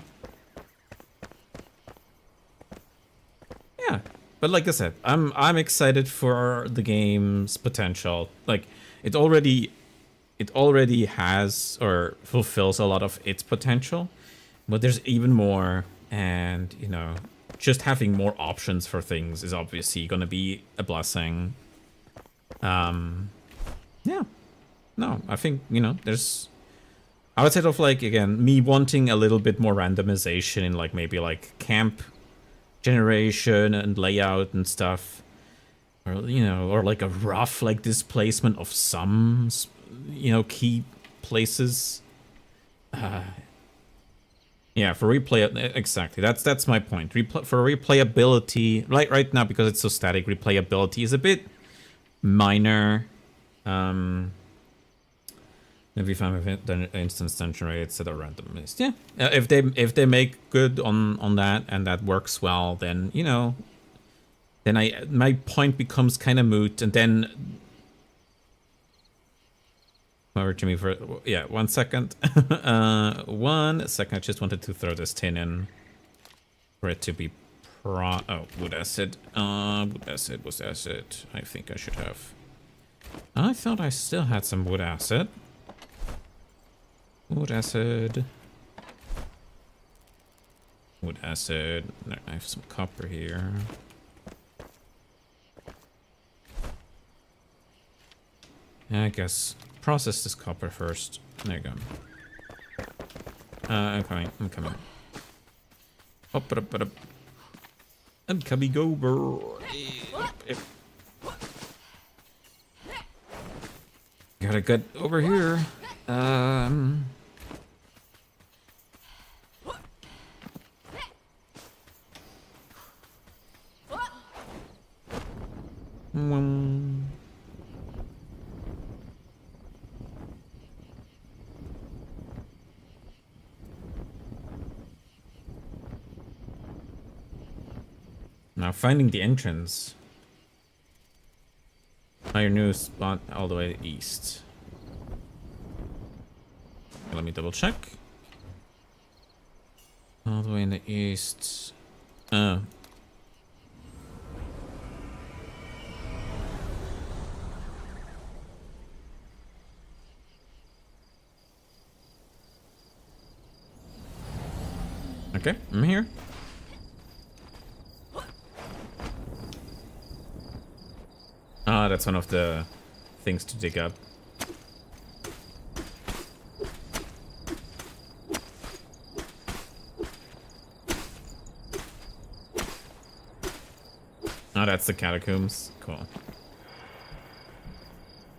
but like I said, I'm excited for the game's potential. Like it already has or fulfills a lot of its potential, but there's even more, and you know, just having more options for things is obviously going to be a blessing. Yeah. No, I think, you know, outside of like, again, me wanting a little bit more randomization in like maybe like camp generation and layout and stuff, or, you know, or like a rough like displacement of some, you know, key places. Yeah, for replay, exactly. That's my point. For replayability, right now, because it's so static, replayability is a bit minor. Every time instance dungeon rates that are randomized. Yeah, if they make good on that and that works well, then you know, then my point becomes kind of moot, and then. Over to me for 1 second. 1 second. I just wanted to throw this tin in for it to be wood acid. Wood acid. I think I should have. I thought I still had some wood acid. Wood acid. Wood acid. I have some copper here. I guess process this copper first. There you go. I'm coming. Up. I'm coming over. Gotta get over here. Now finding the entrance. Your new spot all the way east. Okay, let me double check. All the way in the east. Oh. Okay, I'm here. Ah, that's one of the things to dig up. Oh, that's the catacombs. Cool.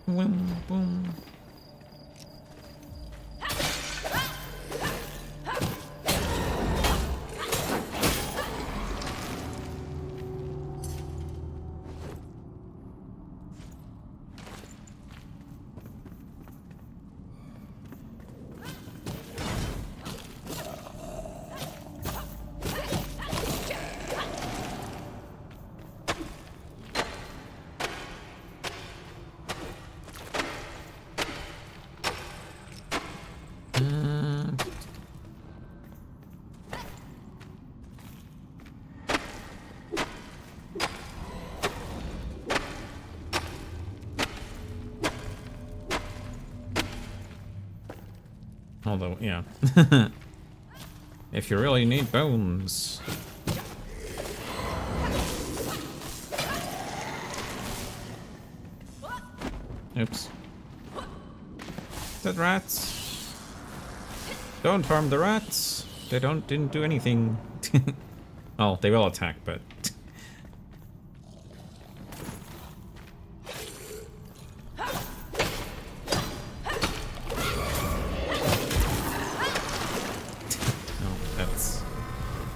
Boom, boom. Although, yeah. If you really need bones. Oops. Dead rats. Don't harm the rats. They didn't do anything. Well, they will attack, but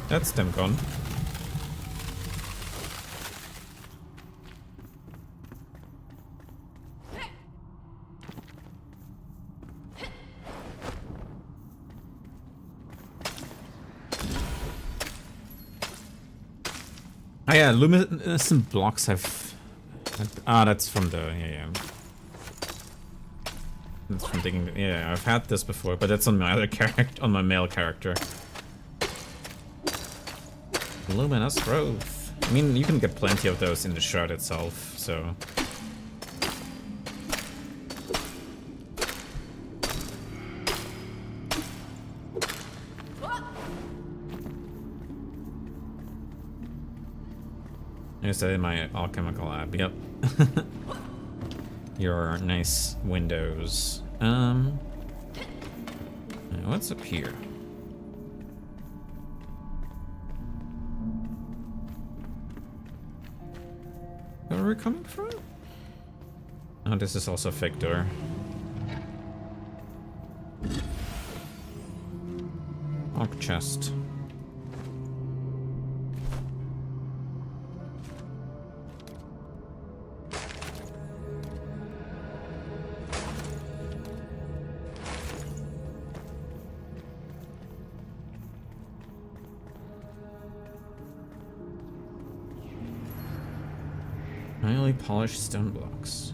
that's them gone. Oh yeah, luminescent blocks have... Ah, that's from the... Yeah. That's from digging. Yeah, I've had this before, but that's on my other character, on my male character. Luminous growth. I mean, you can get plenty of those in the shroud itself, so. Is that in my alchemical lab? Yep. Your nice windows. What's up here? Where are we coming from? Oh, this is also a fake door. Oak chest. Highly polished stone blocks.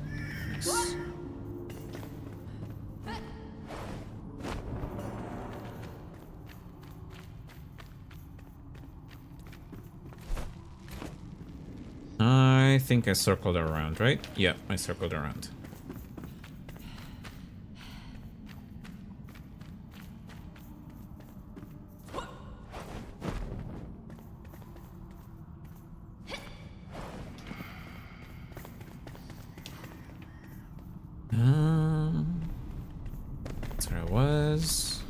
Nice. I think I circled around, right? Yeah, I circled around. That's where I was.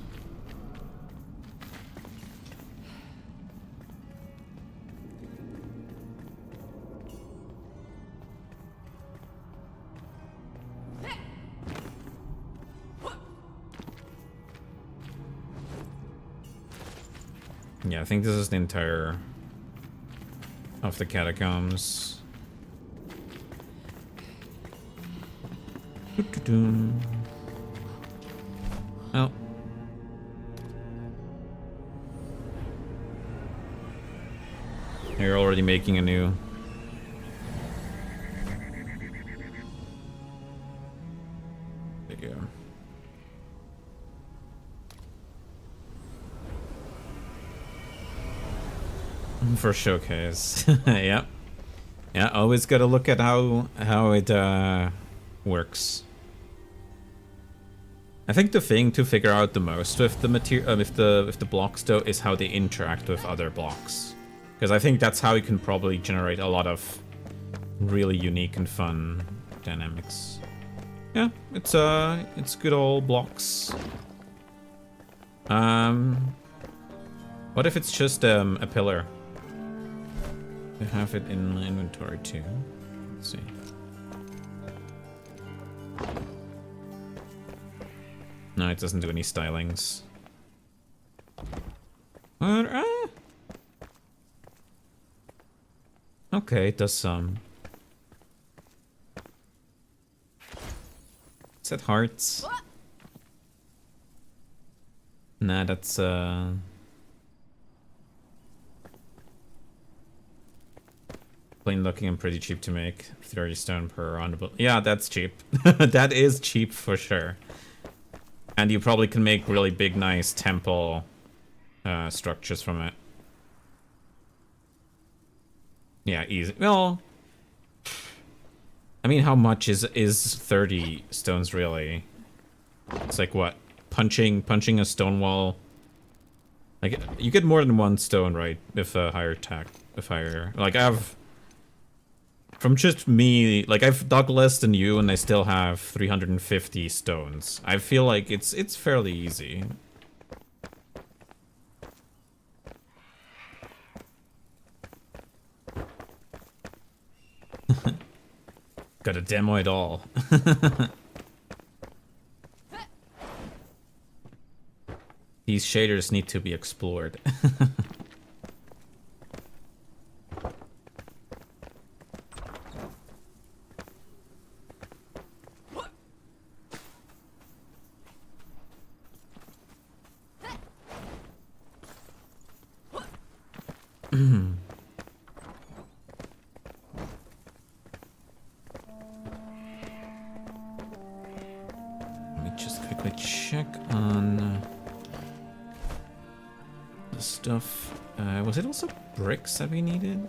Yeah, I think this is the entire of the catacombs. Oh. You're already making a new. There you go. For showcase. Yep. Yeah, always gotta look at how it works. I think the thing to figure out the most with the material, with the blocks though, is how they interact with other blocks, because I think that's how you can probably generate a lot of really unique and fun dynamics. Yeah, it's good old blocks. What if it's just a pillar? We have it in my inventory too. Let's see. No, it doesn't do any stylings. What? Okay, it does some. Is that hearts? Nah, that's plain looking and pretty cheap to make. 30 stone per roundable. Yeah, that's cheap. That is cheap for sure. And you probably can make really big, nice temple structures from it. Yeah, easy. Well, I mean, how much is 30 stones really? It's like what? Punching a stone wall. Like, you get more than one stone, right? With a higher attack. With higher, like, I've from just me, like, I've dug less than you, and I still have 350 stones. I feel like it's fairly easy. Gotta demo it all. These shaders need to be explored. check on the stuff. Was it also bricks that we needed?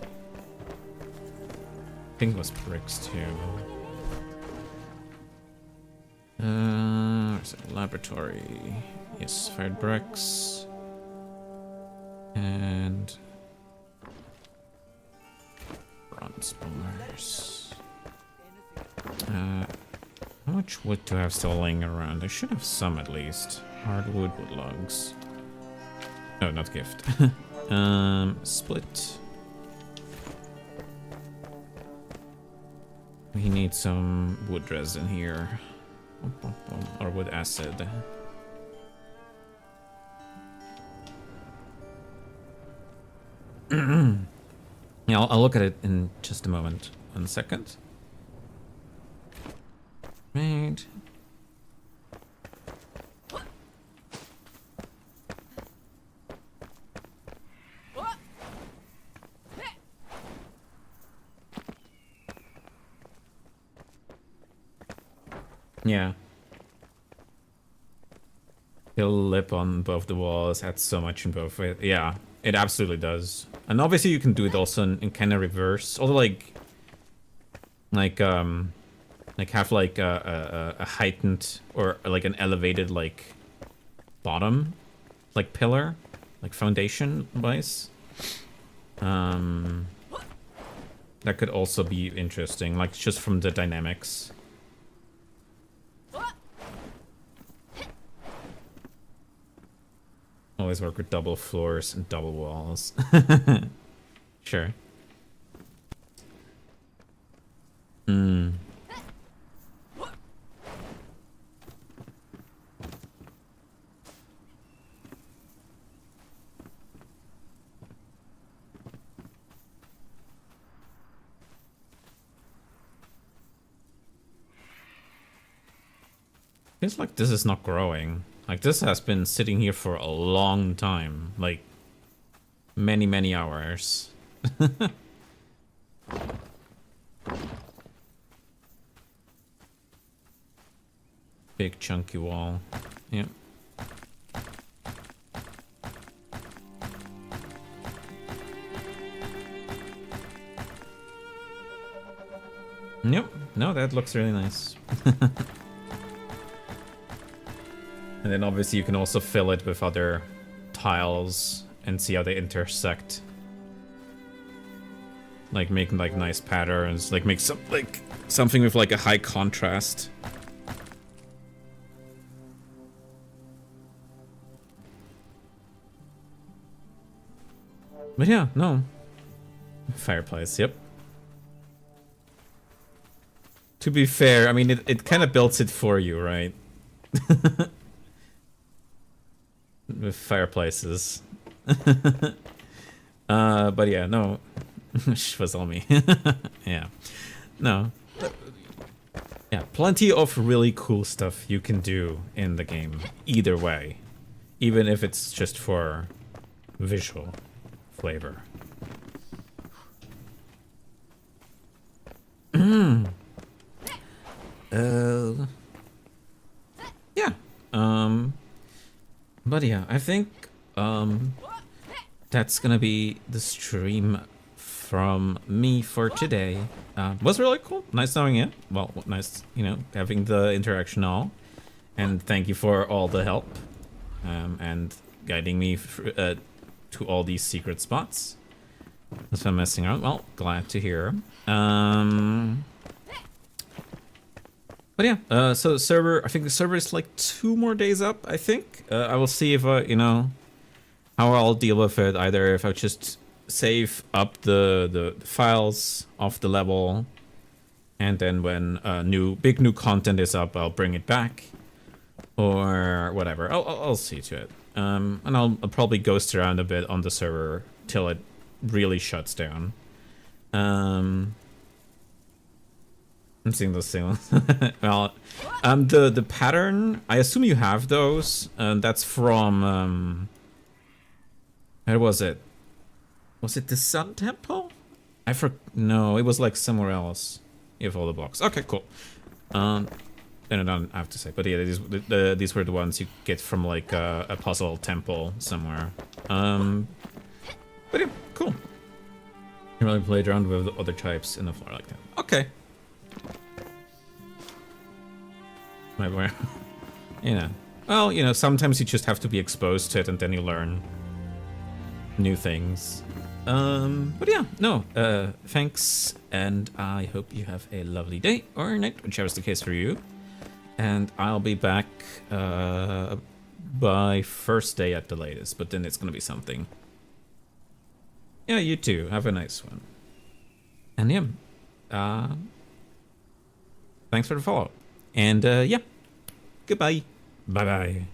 I think it was bricks too. Where's it? Laboratory. Yes, fired bricks. And bronze bars. How much wood do I have still laying around? I should have some at least. Hardwood, wood logs. No, not gift. Split. We need some wood resin here. Or wood acid. Yeah, I'll look at it in just a moment. 1 second. Right. Yeah. It'll lip on both the walls, adds so much in both ways. Yeah, it absolutely does. And obviously you can do it also in kind of reverse. Although like have like a heightened or like an elevated like bottom, like pillar, like foundation wise. That could also be interesting, like just from the dynamics. Always work with double floors and double walls. Sure. Feels like this is not growing. Like, this has been sitting here for a long time. Like, many, many hours. Big chunky wall. Yep. Yep. No, that looks really nice. And then obviously you can also fill it with other tiles and see how they intersect. Like make like nice patterns, like make some like something with like a high contrast. But yeah, no. Fireplace, yep. To be fair, I mean it kind of builds it for you, right? With fireplaces. But yeah, no. Was on me. Yeah. No. Yeah, plenty of really cool stuff you can do in the game. Either way. Even if it's just for visual flavor. Yeah. But yeah, I think that's gonna be the stream from me for today. Was really cool. Nice knowing you. Well, nice, you know, having the interaction all. And thank you for all the help and guiding me to all these secret spots. That's I'm messing around. Well, glad to hear. But yeah, so the server, I think the server is like 2 more days up, I think. I will see if, you know, how I'll deal with it. Either if I just save up the files off the level, and then when big new content is up, I'll bring it back. Or whatever. I'll see to it. And I'll probably ghost around a bit on the server till it really shuts down. I'm seeing those things. Well, the pattern, I assume you have those. That's from, where was it? Was it the Sun Temple? No, it was like somewhere else. You have all the blocks. Okay, cool. I don't have to say, but yeah, these were the ones you get from like a puzzle temple somewhere. But yeah, cool. You really played around with other types in the floor like that. Okay. Maybe where, you know. Well, you know, sometimes you just have to be exposed to it and then you learn new things. But yeah, no, thanks, and I hope you have a lovely day or night, whichever is the case for you. And I'll be back by first day at the latest, but then it's gonna be something. Yeah, you too. Have a nice one. And yeah, thanks for the follow. And yeah, goodbye. Bye-bye.